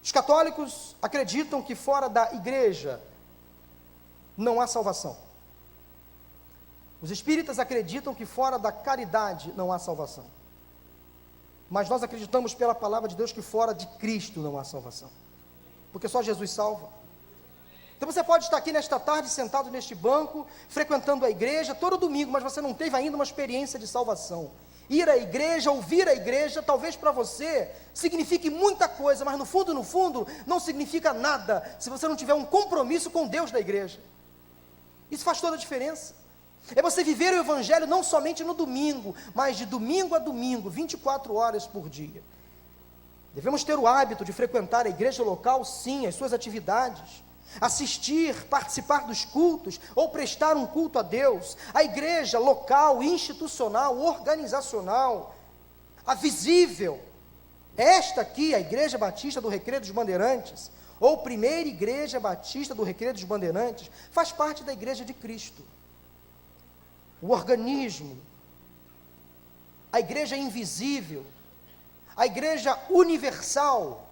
Os católicos acreditam que fora da igreja não há salvação. Os espíritas acreditam que fora da caridade não há salvação. Mas nós acreditamos pela palavra de Deus que fora de Cristo não há salvação, porque só Jesus salva. Então você pode estar aqui nesta tarde, sentado neste banco, frequentando a igreja todo domingo, mas você não teve ainda uma experiência de salvação. Ir à igreja, ouvir a igreja, talvez para você signifique muita coisa, mas no fundo, não significa nada, se você não tiver um compromisso com Deus da igreja. Isso faz toda a diferença. É você viver o evangelho não somente no domingo, mas de domingo a domingo, 24 horas por dia. Devemos ter o hábito de frequentar a igreja local, sim, as suas atividades, assistir, participar dos cultos, ou prestar um culto a Deus. A igreja local, institucional, organizacional, a visível, esta aqui, a Igreja Batista do Recreio dos Bandeirantes, ou Primeira Igreja Batista do Recreio dos Bandeirantes, faz parte da igreja de Cristo. O organismo, a igreja invisível, a igreja universal,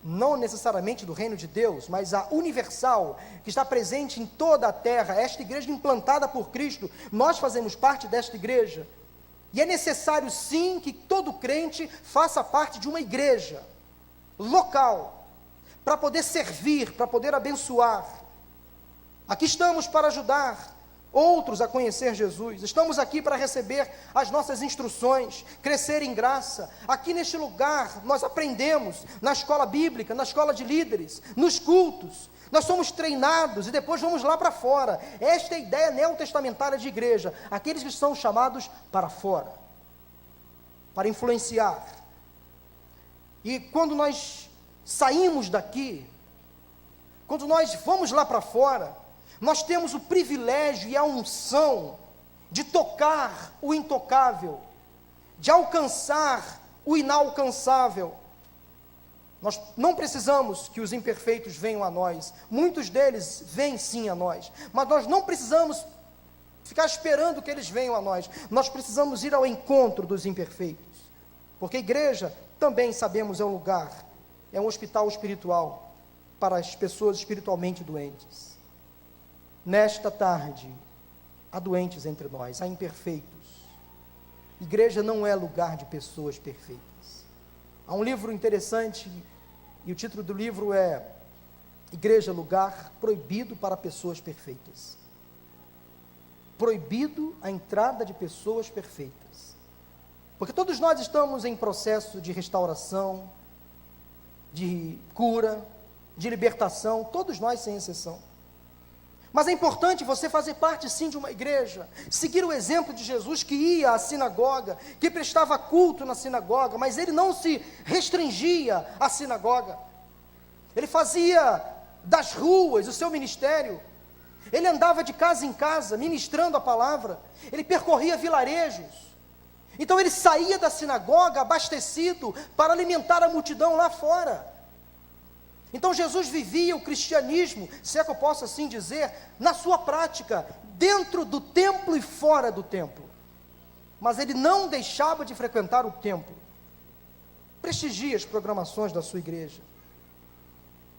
não necessariamente do reino de Deus, mas a universal, que está presente em toda a terra, esta igreja implantada por Cristo, nós fazemos parte desta igreja, e é necessário sim que todo crente faça parte de uma igreja local, para poder servir, para poder abençoar. Aqui estamos para ajudar outros a conhecer Jesus, estamos aqui para receber as nossas instruções, crescer em graça. Aqui neste lugar nós aprendemos, na escola bíblica, na escola de líderes, nos cultos, nós somos treinados e depois vamos lá para fora. Esta é a ideia neotestamentária de igreja, aqueles que são chamados para fora, para influenciar. E quando nós saímos daqui, quando nós vamos lá para fora, nós temos o privilégio e a unção de tocar o intocável, de alcançar o inalcançável. Nós não precisamos que os imperfeitos venham a nós, muitos deles vêm sim a nós, mas nós não precisamos ficar esperando que eles venham a nós, nós precisamos ir ao encontro dos imperfeitos, porque a igreja, também sabemos, é um lugar, é um hospital espiritual para as pessoas espiritualmente doentes. Nesta tarde, há doentes entre nós, há imperfeitos. Igreja não é lugar de pessoas perfeitas. Há um livro interessante, e o título do livro é Igreja, lugar proibido para pessoas perfeitas. Proibido a entrada de pessoas perfeitas. Porque todos nós estamos em processo de restauração, de cura, de libertação, todos nós sem exceção. Mas é importante você fazer parte sim de uma igreja, seguir o exemplo de Jesus, que ia à sinagoga, que prestava culto na sinagoga, mas ele não se restringia à sinagoga. Ele fazia das ruas o seu ministério. Ele andava de casa em casa, ministrando a palavra. Ele percorria vilarejos. Então ele saía da sinagoga abastecido para alimentar a multidão lá fora. Então Jesus vivia o cristianismo, se é que eu posso assim dizer, na sua prática, dentro do templo e fora do templo. Mas ele não deixava de frequentar o templo. Prestigie as programações da sua igreja.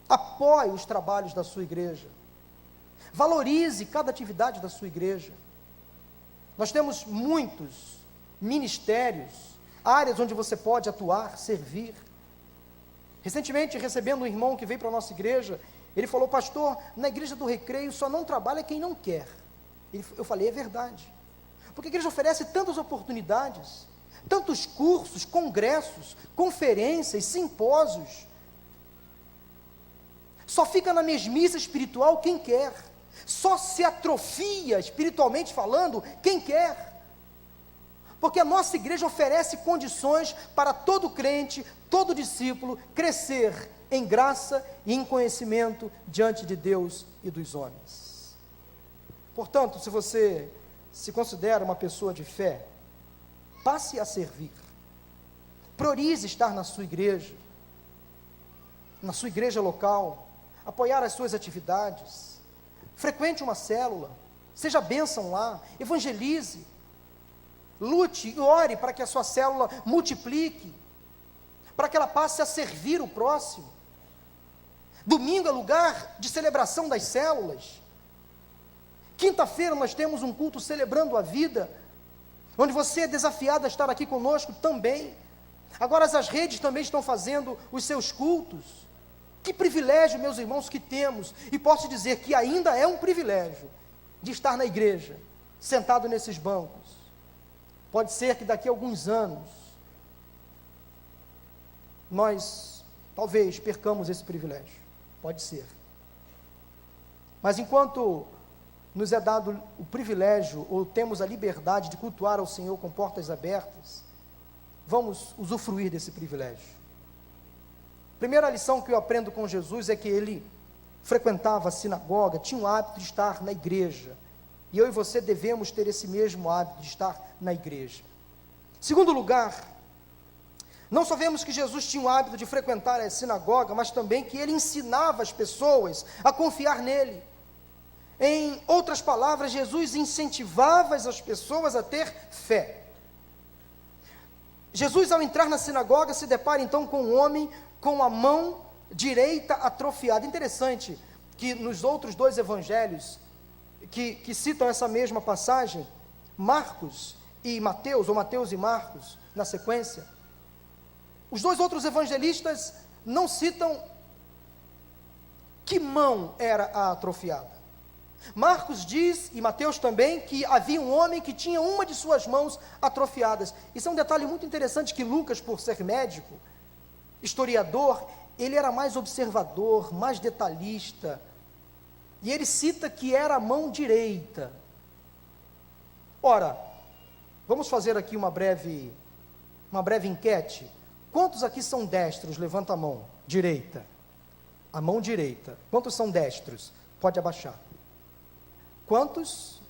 Apoie os trabalhos da sua igreja. Valorize cada atividade da sua igreja. Nós temos muitos ministérios, áreas onde você pode atuar, servir. Recentemente, recebendo um irmão que veio para a nossa igreja, ele falou: pastor, na igreja do Recreio só não trabalha quem não quer. Eu falei: é verdade, porque a igreja oferece tantas oportunidades, tantos cursos, congressos, conferências, simpósios. Só fica na mesmice espiritual quem quer, só se atrofia espiritualmente falando quem quer. Porque a nossa igreja oferece condições para todo crente, todo discípulo, crescer em graça e em conhecimento diante de Deus e dos homens. Portanto, se você se considera uma pessoa de fé, passe a servir. Priorize estar na sua igreja local, apoiar as suas atividades. Frequente uma célula, seja bênção lá, evangelize. Lute e ore para que a sua célula multiplique, para que ela passe a servir o próximo. Domingo é lugar de celebração das células. Quinta-feira nós temos um culto celebrando a vida, onde você é desafiado a estar aqui conosco também. Agora as redes também estão fazendo os seus cultos. Que privilégio, meus irmãos, que temos, e posso dizer que ainda é um privilégio de estar na igreja, sentado nesses bancos. Pode ser que daqui a alguns anos, nós talvez percamos esse privilégio, pode ser. Mas enquanto nos é dado o privilégio, ou temos a liberdade de cultuar ao Senhor com portas abertas, vamos usufruir desse privilégio. Primeira lição que eu aprendo com Jesus é que ele frequentava a sinagoga, tinha o hábito de estar na igreja. E eu e você devemos ter esse mesmo hábito de estar na igreja. Segundo lugar, não só vemos que Jesus tinha o hábito de frequentar a sinagoga, mas também que ele ensinava as pessoas a confiar nele. Em outras palavras, Jesus incentivava as pessoas a ter fé. Jesus, ao entrar na sinagoga, se depara então com um homem com a mão direita atrofiada. Interessante que nos outros dois evangelhos que citam essa mesma passagem, Marcos e Mateus, ou Mateus e Marcos, na sequência, os dois outros evangelistas não citam que mão era a atrofiada. Marcos diz, e Mateus também, que havia um homem que tinha uma de suas mãos atrofiadas. Isso é um detalhe muito interessante, que Lucas, por ser médico, historiador, ele era mais observador, mais detalhista, e ele cita que era a mão direita. Ora, vamos fazer aqui uma breve enquete. Quantos aqui são destros? Levanta a mão. Direita. A mão direita. Quantos são destros? Pode abaixar. Quantos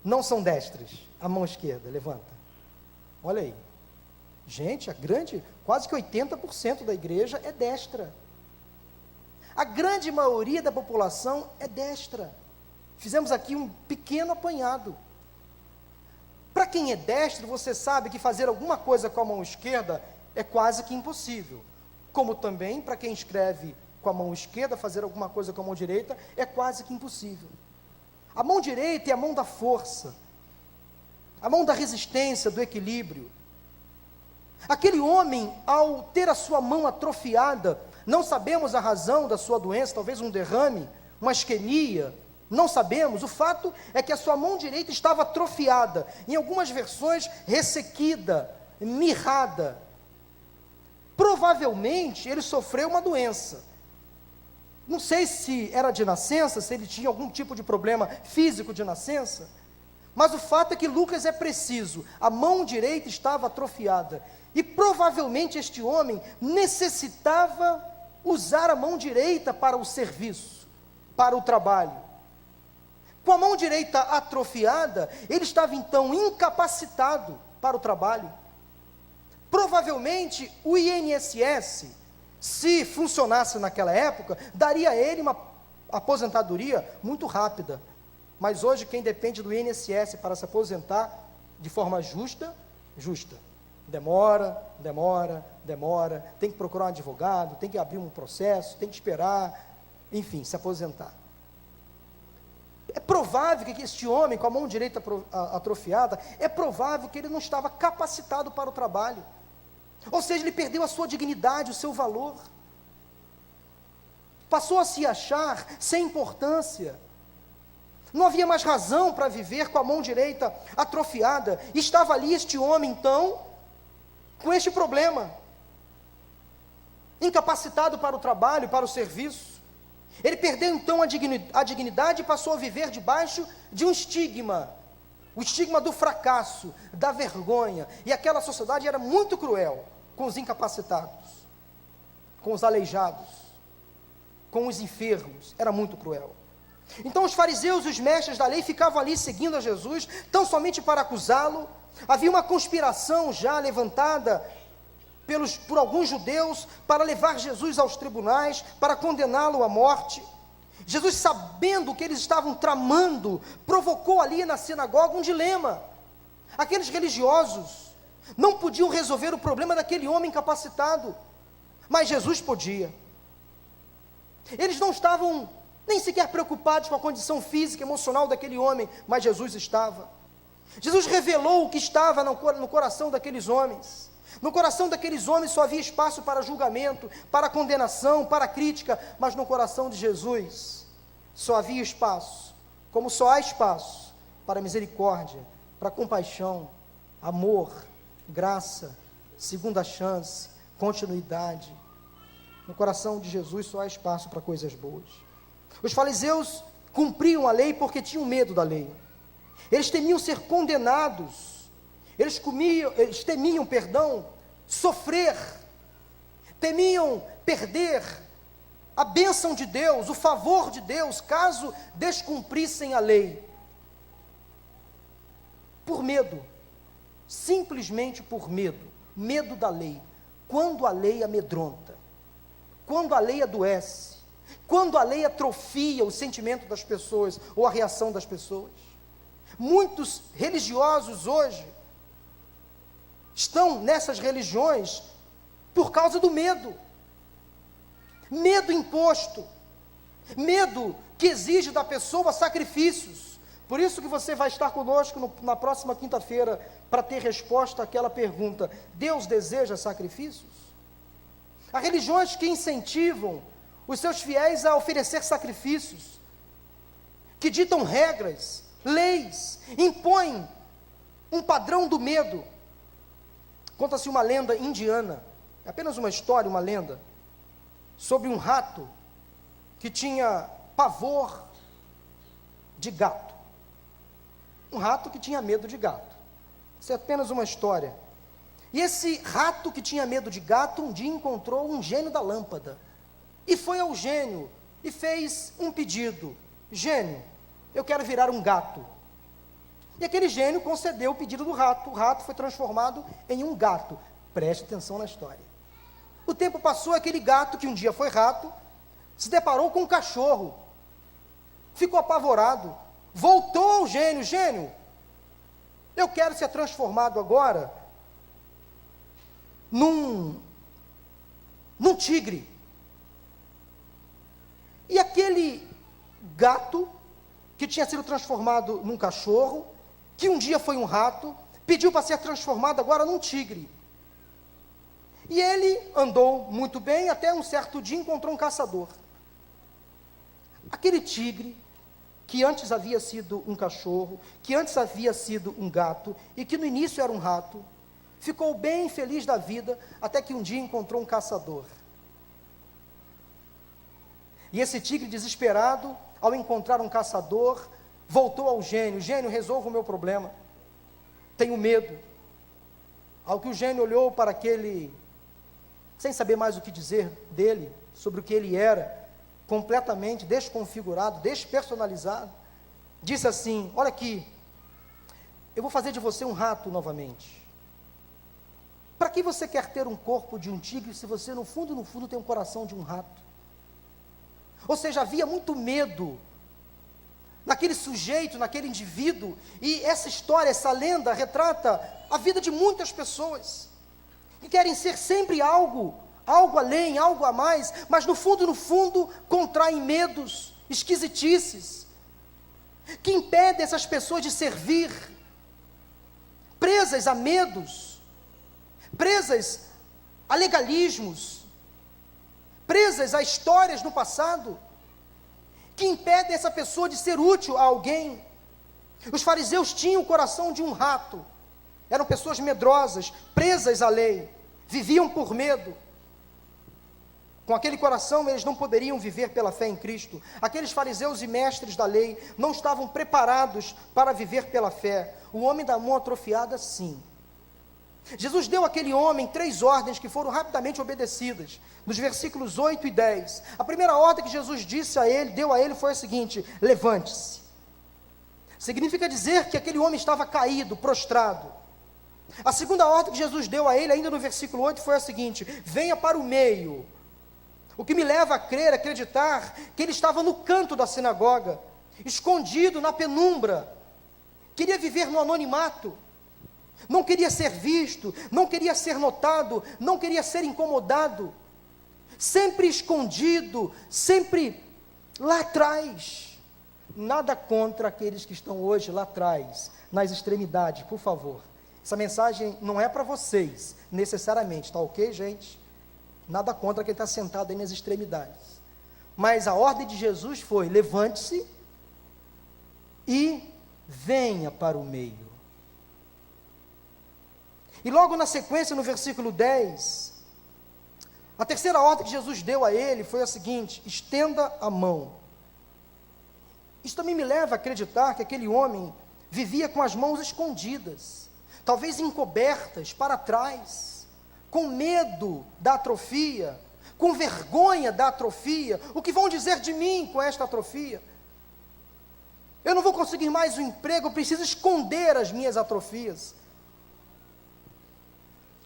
não são destros? A mão esquerda, levanta. Olha aí. Gente, quase que 80% da igreja é destra. A grande maioria da população é destra. Fizemos aqui um pequeno apanhado. Para quem é destro, você sabe que fazer alguma coisa com a mão esquerda é quase que impossível. Como também, para quem escreve com a mão esquerda, fazer alguma coisa com a mão direita é quase que impossível. A mão direita é a mão da força, a mão da resistência, do equilíbrio. Aquele homem, ao ter a sua mão atrofiada, não sabemos a razão da sua doença, talvez um derrame, uma isquemia, não sabemos. O fato é que a sua mão direita estava atrofiada, em algumas versões ressequida, mirrada. Provavelmente ele sofreu uma doença. Não sei se era de nascença, se ele tinha algum tipo de problema físico de nascença, mas o fato é que Lucas é preciso, a mão direita estava atrofiada, e provavelmente este homem necessitava usar a mão direita para o serviço, para o trabalho. Com a mão direita atrofiada, ele estava então incapacitado para o trabalho. Provavelmente o INSS, se funcionasse naquela época, daria a ele uma aposentadoria muito rápida. Mas hoje quem depende do INSS para se aposentar de forma justa, demora, tem que procurar um advogado, tem que abrir um processo, tem que esperar, enfim, se aposentar. É provável que este homem com a mão direita atrofiada, é provável que ele não estava capacitado para o trabalho. Ou seja, ele perdeu a sua dignidade, o seu valor. Passou a se achar sem importância. Não havia mais razão para viver com a mão direita atrofiada. Estava ali este homem, então, com este problema. Incapacitado para o trabalho, para o serviço. Ele perdeu, então, a dignidade e passou a viver debaixo de um estigma. O estigma do fracasso, da vergonha. E aquela sociedade era muito cruel com os incapacitados, com os aleijados, com os enfermos. Era muito cruel. Então os fariseus e os mestres da lei ficavam ali seguindo a Jesus, tão somente para acusá-lo. Havia uma conspiração já levantada por alguns judeus para levar Jesus aos tribunais, para condená-lo à morte. Jesus, sabendo o que eles estavam tramando, provocou ali na sinagoga um dilema. Aqueles religiosos não podiam resolver o problema daquele homem incapacitado, mas Jesus podia. Eles não estavam nem sequer preocupados com a condição física e emocional daquele homem, mas Jesus estava. Jesus revelou o que estava no coração daqueles homens. No coração daqueles homens só havia espaço para julgamento, para condenação, para crítica, mas no coração de Jesus só havia espaço, como só há espaço, para misericórdia, para compaixão, amor, graça, segunda chance, continuidade. No coração de Jesus só há espaço para coisas boas. Os fariseus cumpriam a lei porque tinham medo da lei. Eles temiam ser condenados. Eles temiam, sofrer. Temiam perder a bênção de Deus, o favor de Deus, caso descumprissem a lei. Por medo. Simplesmente por medo. Medo da lei. Quando a lei amedronta. Quando a lei adoece. Quando a lei atrofia o sentimento das pessoas, ou a reação das pessoas. Muitos religiosos hoje estão nessas religiões por causa do medo. Medo imposto. Medo que exige da pessoa sacrifícios. Por isso que você vai estar conosco na próxima quinta-feira para ter resposta àquela pergunta: Deus deseja sacrifícios? Há religiões que incentivam os seus fiéis a oferecer sacrifícios, que ditam regras, leis, impõem um padrão do medo. Conta-se uma lenda indiana, é apenas uma história, uma lenda, sobre um rato que tinha pavor de gato. Um rato que tinha medo de gato. Isso é apenas uma história. E esse rato que tinha medo de gato, um dia encontrou um gênio da lâmpada. E foi ao gênio e fez um pedido: gênio, eu quero virar um gato. E aquele gênio concedeu o pedido do rato. O rato foi transformado em um gato. Preste atenção na história. O tempo passou, aquele gato, que um dia foi rato, se deparou com um cachorro. Ficou apavorado. Voltou ao gênio: gênio, eu quero ser transformado agora num tigre. E aquele gato, que tinha sido transformado num cachorro, que um dia foi um rato, pediu para ser transformado agora num tigre. E ele andou muito bem, até um certo dia encontrou um caçador. Aquele tigre, que antes havia sido um cachorro, que antes havia sido um gato, e que no início era um rato, ficou bem feliz da vida, até que um dia encontrou um caçador. E esse tigre, desesperado, ao encontrar um caçador, voltou ao gênio: gênio, resolva o meu problema, tenho medo. Ao que o gênio olhou para aquele, sem saber mais o que dizer dele, sobre o que ele era, completamente desconfigurado, despersonalizado, disse assim: olha aqui, eu vou fazer de você um rato novamente. Para que você quer ter um corpo de um tigre, se você no fundo tem um coração de um rato? Ou seja, havia muito medo naquele sujeito, naquele indivíduo, e essa história, essa lenda, retrata a vida de muitas pessoas, que querem ser sempre algo além, algo a mais, mas no fundo, contraem medos, esquisitices, que impedem essas pessoas de servir, presas a medos, presas a legalismos, presas a histórias no passado, que impedem essa pessoa de ser útil a alguém. Os fariseus tinham o coração de um rato, eram pessoas medrosas, presas à lei, viviam por medo. Com aquele coração eles não poderiam viver pela fé em Cristo. Aqueles fariseus e mestres da lei não estavam preparados para viver pela fé. O homem da mão atrofiada, sim. Jesus deu àquele homem 3 ordens que foram rapidamente obedecidas, nos versículos 8 e 10. A primeira ordem que Jesus deu a ele foi a seguinte: levante-se. Significa dizer que aquele homem estava caído, prostrado. A segunda ordem que Jesus deu a ele, ainda no versículo 8, foi a seguinte: venha para o meio. O que me leva a crer, acreditar, que ele estava no canto da sinagoga, escondido na penumbra, queria viver no anonimato, não queria ser visto, não queria ser notado, não queria ser incomodado, sempre escondido, sempre lá atrás. Nada contra aqueles que estão hoje lá atrás, nas extremidades, por favor. Essa mensagem não é para vocês, necessariamente, tá ok, gente? Nada contra quem está sentado aí nas extremidades. Mas a ordem de Jesus foi: levante-se e venha para o meio. E logo na sequência, no versículo 10, a terceira ordem que Jesus deu a ele foi a seguinte: estenda a mão. Isso também me leva a acreditar que aquele homem vivia com as mãos escondidas, talvez encobertas para trás, com medo da atrofia, com vergonha da atrofia. O que vão dizer de mim com esta atrofia? Eu não vou conseguir mais um emprego, eu preciso esconder as minhas atrofias.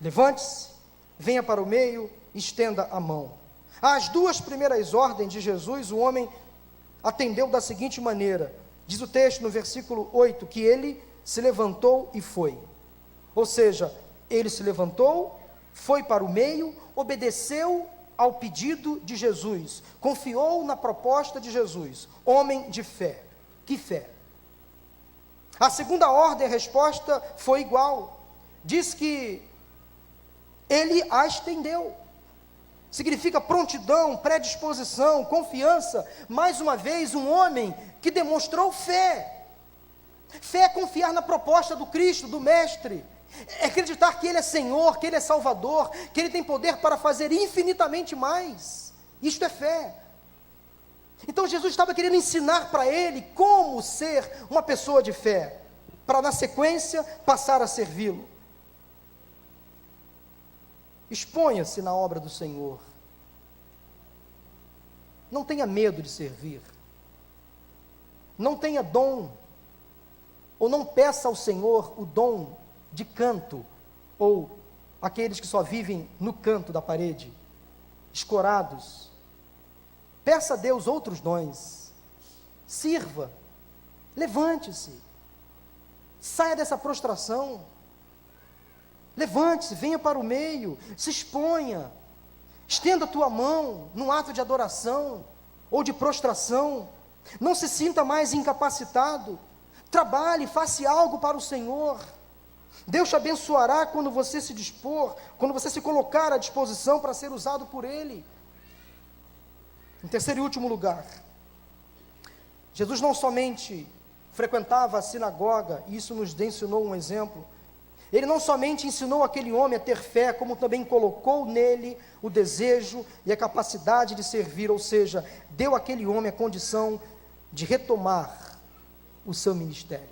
Levante-se, venha para o meio, estenda a mão. As 2 primeiras ordens de Jesus, o homem atendeu da seguinte maneira. Diz o texto no versículo 8, que ele se levantou e foi. Ou seja, ele se levantou, foi para o meio, obedeceu ao pedido de Jesus, confiou na proposta de Jesus, homem de fé. Que fé! A segunda ordem, a resposta foi igual, diz que ele a estendeu, significa prontidão, predisposição, confiança. Mais uma vez, um homem que demonstrou fé. Fé é confiar na proposta do Cristo, do Mestre, é acreditar que Ele é Senhor, que Ele é Salvador, que Ele tem poder para fazer infinitamente mais. Isto é fé. Então Jesus estava querendo ensinar para ele como ser uma pessoa de fé, para na sequência passar a servi-lo. Exponha-se na obra do Senhor. Não tenha medo de servir. Não tenha dom, ou não peça ao Senhor o dom de canto, ou aqueles que só vivem no canto da parede, escorados. Peça a Deus outros dons. Sirva. Levante-se. Saia dessa prostração. Levante-se, venha para o meio, se exponha. Estenda a tua mão num ato de adoração ou de prostração. Não se sinta mais incapacitado. Trabalhe, faça algo para o Senhor. Deus te abençoará quando você se dispor, quando você se colocar à disposição para ser usado por Ele. Em terceiro e último lugar, Jesus não somente frequentava a sinagoga, e isso nos ensinou um exemplo. Ele não somente ensinou aquele homem a ter fé, como também colocou nele o desejo e a capacidade de servir, ou seja, deu àquele homem a condição de retomar o seu ministério,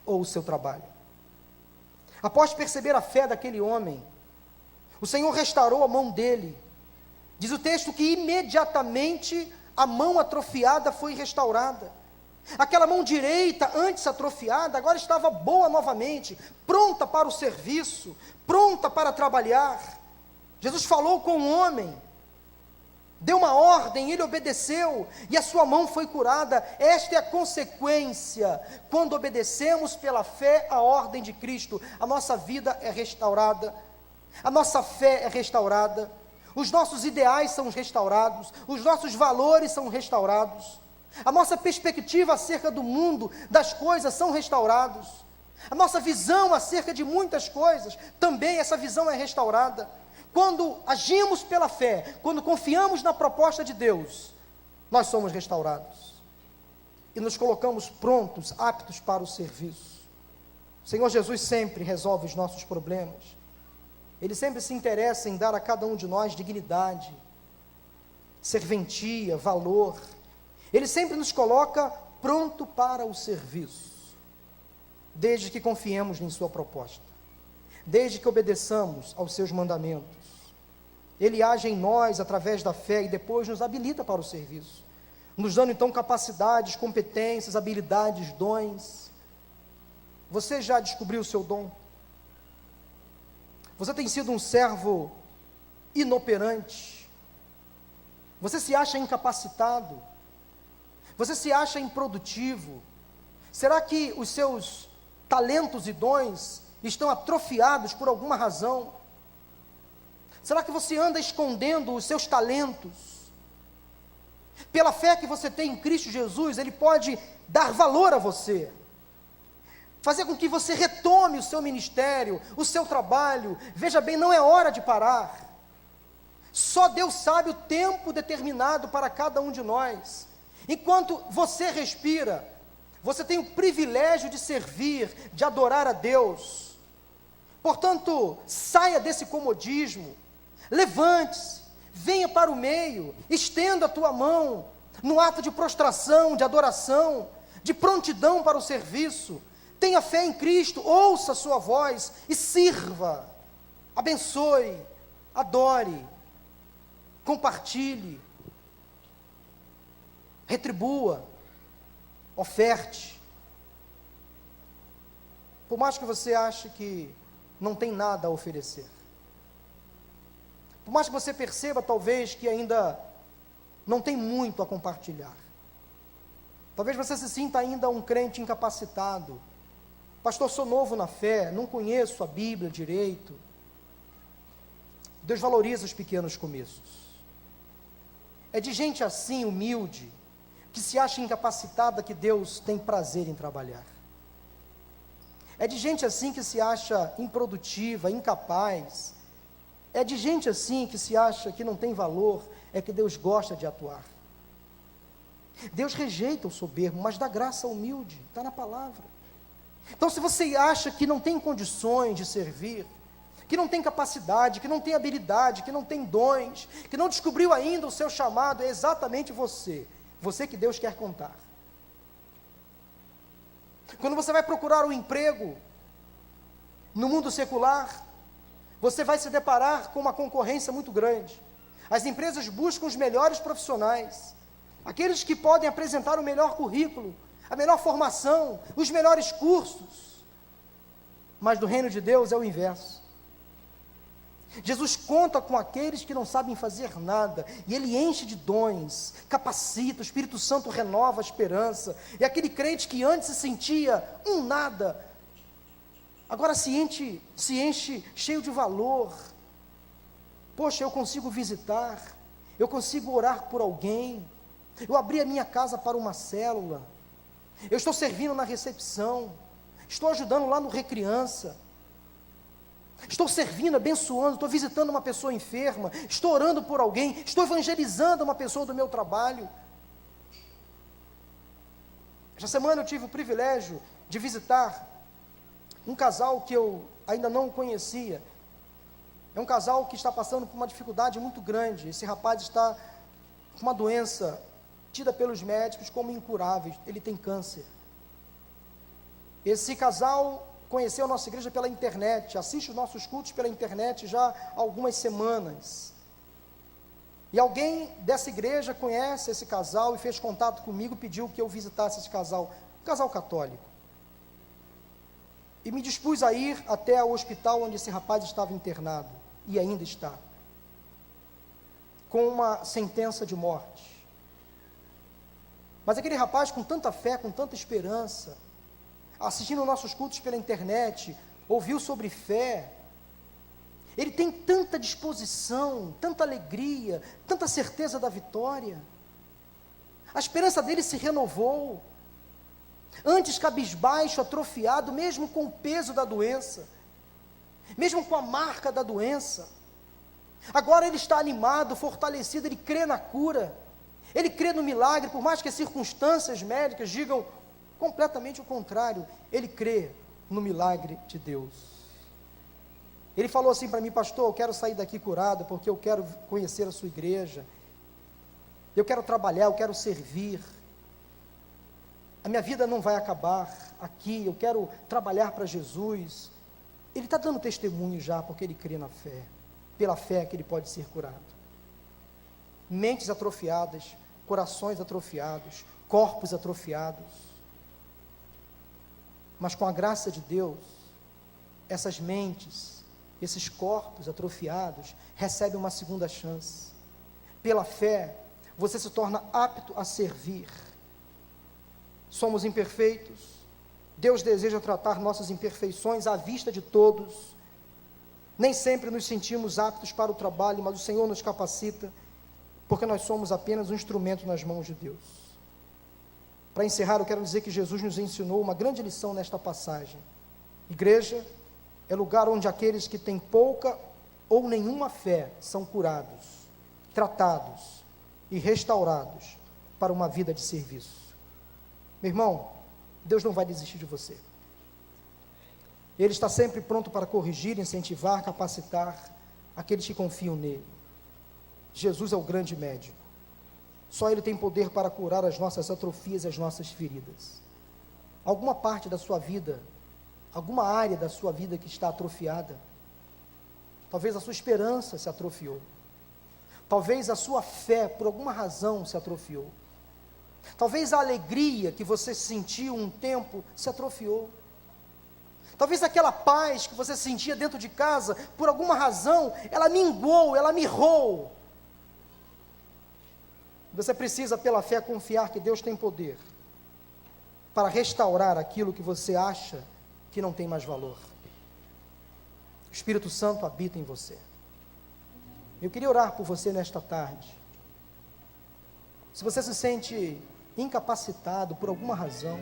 ou o seu trabalho. Após perceber a fé daquele homem, o Senhor restaurou a mão dele. Diz o texto que imediatamente a mão atrofiada foi restaurada. Aquela mão direita, antes atrofiada, agora estava boa novamente, pronta para o serviço, pronta para trabalhar. Jesus falou com o homem, deu uma ordem, ele obedeceu, e a sua mão foi curada. Esta é a consequência, quando obedecemos pela fé a ordem de Cristo, a nossa vida é restaurada, a nossa fé é restaurada, os nossos ideais são restaurados, os nossos valores são restaurados, a nossa perspectiva acerca do mundo, das coisas, são restaurados, a nossa visão acerca de muitas coisas, também essa visão é restaurada. Quando agimos pela fé, quando confiamos na proposta de Deus, nós somos restaurados e nos colocamos prontos, aptos para o serviço. O Senhor Jesus sempre resolve os nossos problemas. Ele sempre se interessa em dar a cada um de nós dignidade, serventia, valor. Ele sempre nos coloca pronto para o serviço, desde que confiemos em sua proposta, desde que obedeçamos aos seus mandamentos. Ele age em nós através da fé e depois nos habilita para o serviço, nos dando então capacidades, competências, habilidades, dons. Você já descobriu o seu dom? Você tem sido um servo inoperante? Você se acha incapacitado? Você se acha improdutivo? Será que os seus talentos e dons estão atrofiados por alguma razão? Será que você anda escondendo os seus talentos? Pela fé que você tem em Cristo Jesus, Ele pode dar valor a você, fazer com que você retome o seu ministério, o seu trabalho. Veja bem, não é hora de parar. Só Deus sabe o tempo determinado para cada um de nós. Enquanto você respira, você tem o privilégio de servir, de adorar a Deus. Portanto, saia desse comodismo, levante-se, venha para o meio, estenda a tua mão, no ato de prostração, de adoração, de prontidão para o serviço. Tenha fé em Cristo, ouça a sua voz e sirva, abençoe, adore, compartilhe, retribua, oferte. Por mais que você ache que não tem nada a oferecer, por mais que você perceba talvez que ainda não tem muito a compartilhar, talvez você se sinta ainda um crente incapacitado. Pastor, sou novo na fé, não conheço a Bíblia direito. Deus valoriza os pequenos começos. É de gente assim, humilde, que se acha incapacitada, que Deus tem prazer em trabalhar. É de gente assim que se acha improdutiva, incapaz. É de gente assim que se acha que não tem valor, é que Deus gosta de atuar. Deus rejeita o soberbo, mas dá graça ao humilde, está na palavra. Então, se você acha que não tem condições de servir, que não tem capacidade, que não tem habilidade, que não tem dons, que não descobriu ainda o seu chamado, é exatamente você que Deus quer contar. Quando você vai procurar um emprego no mundo secular, você vai se deparar com uma concorrência muito grande. As empresas buscam os melhores profissionais, aqueles que podem apresentar o melhor currículo, a melhor formação, os melhores cursos. Mas no reino de Deus é o inverso. Jesus conta com aqueles que não sabem fazer nada, e Ele enche de dons, capacita, o Espírito Santo renova a esperança, e aquele crente que antes se sentia um nada, agora se enche cheio de valor. Poxa, eu consigo visitar, eu consigo orar por alguém, Eu abri a minha casa para uma célula. Eu estou servindo na recepção. Estou ajudando lá no Recriança. Estou servindo, abençoando, estou visitando uma pessoa enferma, estou orando por alguém, estou evangelizando uma pessoa do meu trabalho. Esta semana eu tive o privilégio de visitar um casal que eu ainda não conhecia. É um casal que está passando por uma dificuldade muito grande. Esse rapaz está com uma doença tida pelos médicos como incurável. Ele tem câncer. Esse casal conheceu a nossa igreja pela internet, assiste os nossos cultos pela internet já há algumas semanas. E alguém dessa igreja conhece esse casal e fez contato comigo, pediu que eu visitasse esse casal, um casal católico. E me dispus a ir até o hospital onde esse rapaz estava internado, e ainda está, com uma sentença de morte. Mas aquele rapaz com tanta fé, com tanta esperança, assistindo nossos cultos pela internet, ouviu sobre fé, ele tem tanta disposição, tanta alegria, tanta certeza da vitória, a esperança dele se renovou. Antes cabisbaixo, atrofiado, mesmo com o peso da doença, mesmo com a marca da doença, agora ele está animado, fortalecido, ele crê na cura, ele crê no milagre, por mais que as circunstâncias médicas digam completamente o contrário, ele crê no milagre de Deus. Ele falou assim para mim: pastor, eu quero sair daqui curado, porque eu quero conhecer a sua igreja, eu quero trabalhar, eu quero servir, a minha vida não vai acabar aqui, eu quero trabalhar para Jesus. Ele está dando testemunho já, porque ele crê na fé, pela fé que ele pode ser curado. Mentes atrofiadas, corações atrofiados, corpos atrofiados, mas com a graça de Deus, essas mentes, esses corpos atrofiados, recebem uma segunda chance. Pela fé, você se torna apto a servir. Somos imperfeitos, Deus deseja tratar nossas imperfeições à vista de todos. Nem sempre nos sentimos aptos para o trabalho, mas o Senhor nos capacita, porque nós somos apenas um instrumento nas mãos de Deus. Para encerrar, eu quero dizer que Jesus nos ensinou uma grande lição nesta passagem. Igreja é lugar onde aqueles que têm pouca ou nenhuma fé são curados, tratados e restaurados para uma vida de serviço. Meu irmão, Deus não vai desistir de você. Ele está sempre pronto para corrigir, incentivar, capacitar aqueles que confiam nele. Jesus é o grande médico. Só Ele tem poder para curar as nossas atrofias e as nossas feridas. Alguma parte da sua vida, alguma área da sua vida que está atrofiada, talvez a sua esperança se atrofiou, talvez a sua fé, por alguma razão, se atrofiou, talvez a alegria que você sentiu um tempo se atrofiou, talvez aquela paz que você sentia dentro de casa, por alguma razão, ela minguou, ela mirrou. Você precisa, pela fé, confiar que Deus tem poder para restaurar aquilo que você acha que não tem mais valor. O Espírito Santo habita em você. Eu queria orar por você nesta tarde. Se você se sente incapacitado por alguma razão,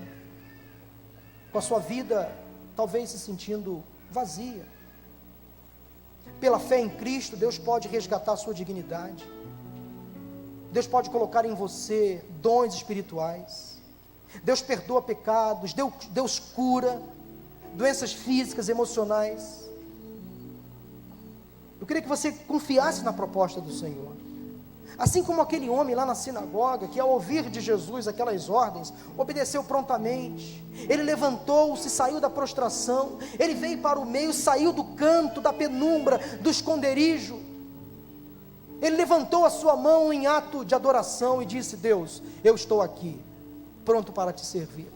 com a sua vida talvez se sentindo vazia, pela fé em Cristo, Deus pode resgatar a sua dignidade. Deus pode colocar em você dons espirituais. Deus perdoa pecados, Deus cura doenças físicas, emocionais. Eu queria que você confiasse na proposta do Senhor. Assim como aquele homem lá na sinagoga, que ao ouvir de Jesus aquelas ordens, obedeceu prontamente. Ele levantou-se, saiu da prostração, ele veio para o meio, saiu do canto, da penumbra, do esconderijo. Ele levantou a sua mão em ato de adoração e disse: Deus, eu estou aqui, pronto para te servir.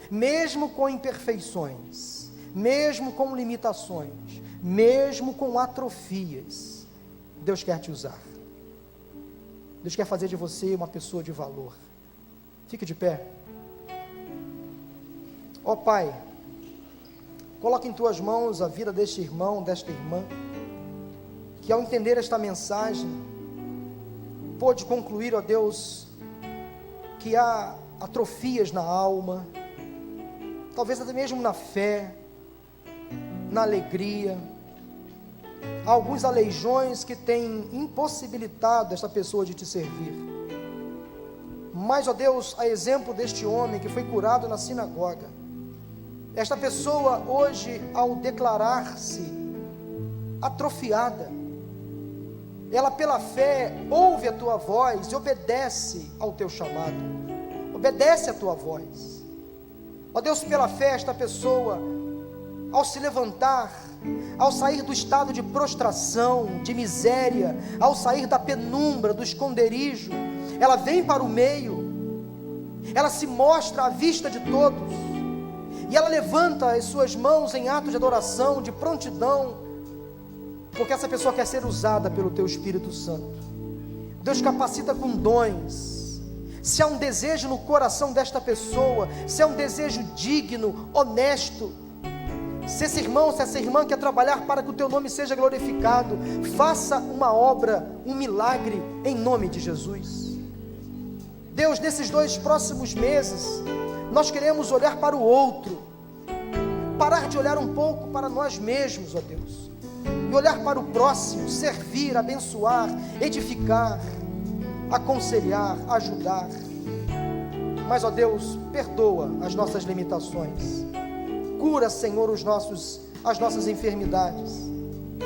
Mesmo com imperfeições, mesmo com limitações, mesmo com atrofias, Deus quer te usar. Deus quer fazer de você uma pessoa de valor. Fique de pé. Ó Pai, coloque em tuas mãos a vida deste irmão, desta irmã, que ao entender esta mensagem, pôde concluir, ó Deus, que há atrofias na alma, talvez até mesmo na fé, na alegria, há alguns aleijões que têm impossibilitado esta pessoa de te servir. Mas, ó Deus, a exemplo deste homem que foi curado na sinagoga, esta pessoa hoje, ao declarar-se atrofiada, ela pela fé ouve a tua voz e obedece ao teu chamado, obedece a tua voz. Ó Deus, pela fé esta pessoa, ao se levantar, ao sair do estado de prostração, de miséria, ao sair da penumbra, do esconderijo, ela vem para o meio, ela se mostra à vista de todos, e ela levanta as suas mãos em ato de adoração, de prontidão, porque essa pessoa quer ser usada pelo teu Espírito Santo. Deus capacita com dons. Se há um desejo no coração desta pessoa, se há um desejo digno, honesto, se esse irmão, se essa irmã quer trabalhar para que o teu nome seja glorificado, faça uma obra, um milagre, em nome de Jesus. Deus, nesses 2 próximos meses, nós queremos olhar para o outro, parar de olhar um pouco para nós mesmos, ó Deus, e olhar para o próximo, servir, abençoar, edificar, aconselhar, ajudar. Mas, ó Deus, perdoa as nossas limitações, cura, Senhor, as nossas enfermidades,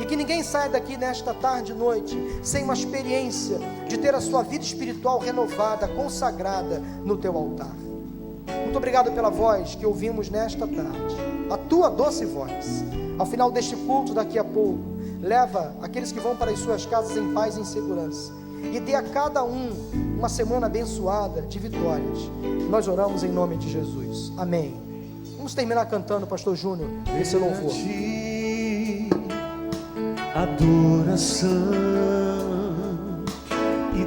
e que ninguém saia daqui nesta tarde e noite sem uma experiência de ter a sua vida espiritual renovada, consagrada no teu altar. Muito obrigado pela voz que ouvimos nesta tarde, a tua doce voz. Ao final deste culto, daqui a pouco, leva aqueles que vão para as suas casas em paz e em segurança, e dê a cada um uma semana abençoada de vitórias. Nós oramos em nome de Jesus, amém. Vamos terminar cantando, pastor Júnior, esse louvor. Adoração e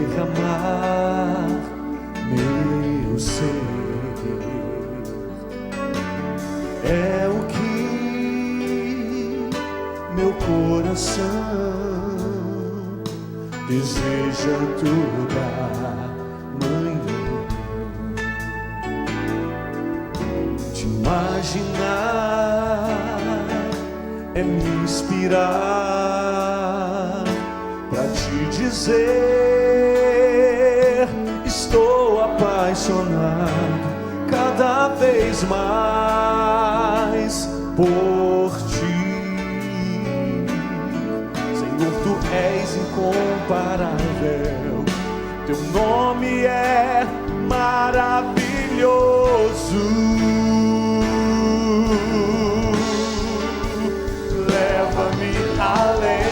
derramar meu ser é o que meu coração deseja toda manhã. Te imaginar é me inspirar pra te dizer: estou apaixonado cada vez mais por ti. Senhor, tu és incomparável, teu nome é maravilhoso. Leva-me além,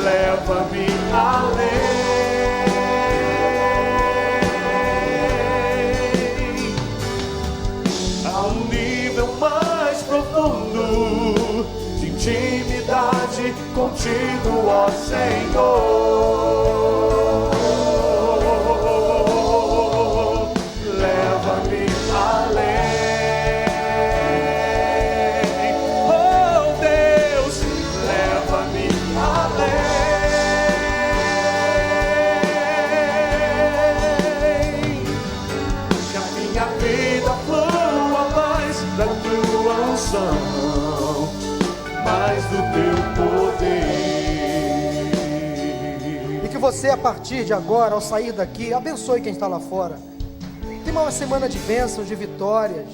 leva-me além, a um nível mais profundo de intimidade contigo, ó Senhor. Leva-me além. Mais do teu poder. E que você, a partir de agora, ao sair daqui, abençoe quem está lá fora. Tenha uma semana de bênçãos, de vitórias.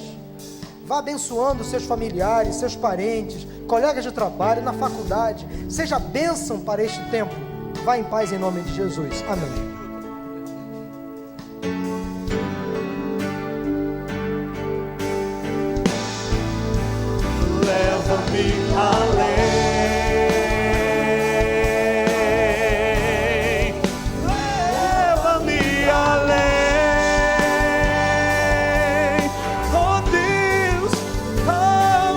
Vá abençoando seus familiares, seus parentes, colegas de trabalho, na faculdade. Seja bênção para este tempo. Vá em paz em nome de Jesus. Amém. Leva-me além, leva-me além, oh Deus, a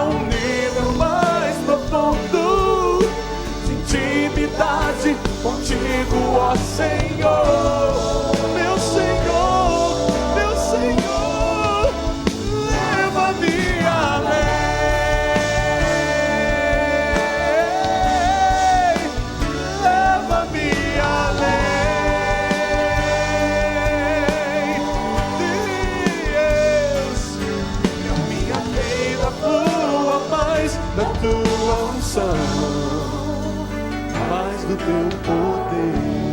um nível mais profundo de intimidade contigo, ó Senhor, meu Senhor, meu Senhor, leva-me além. da tua unção, mais do teu poder.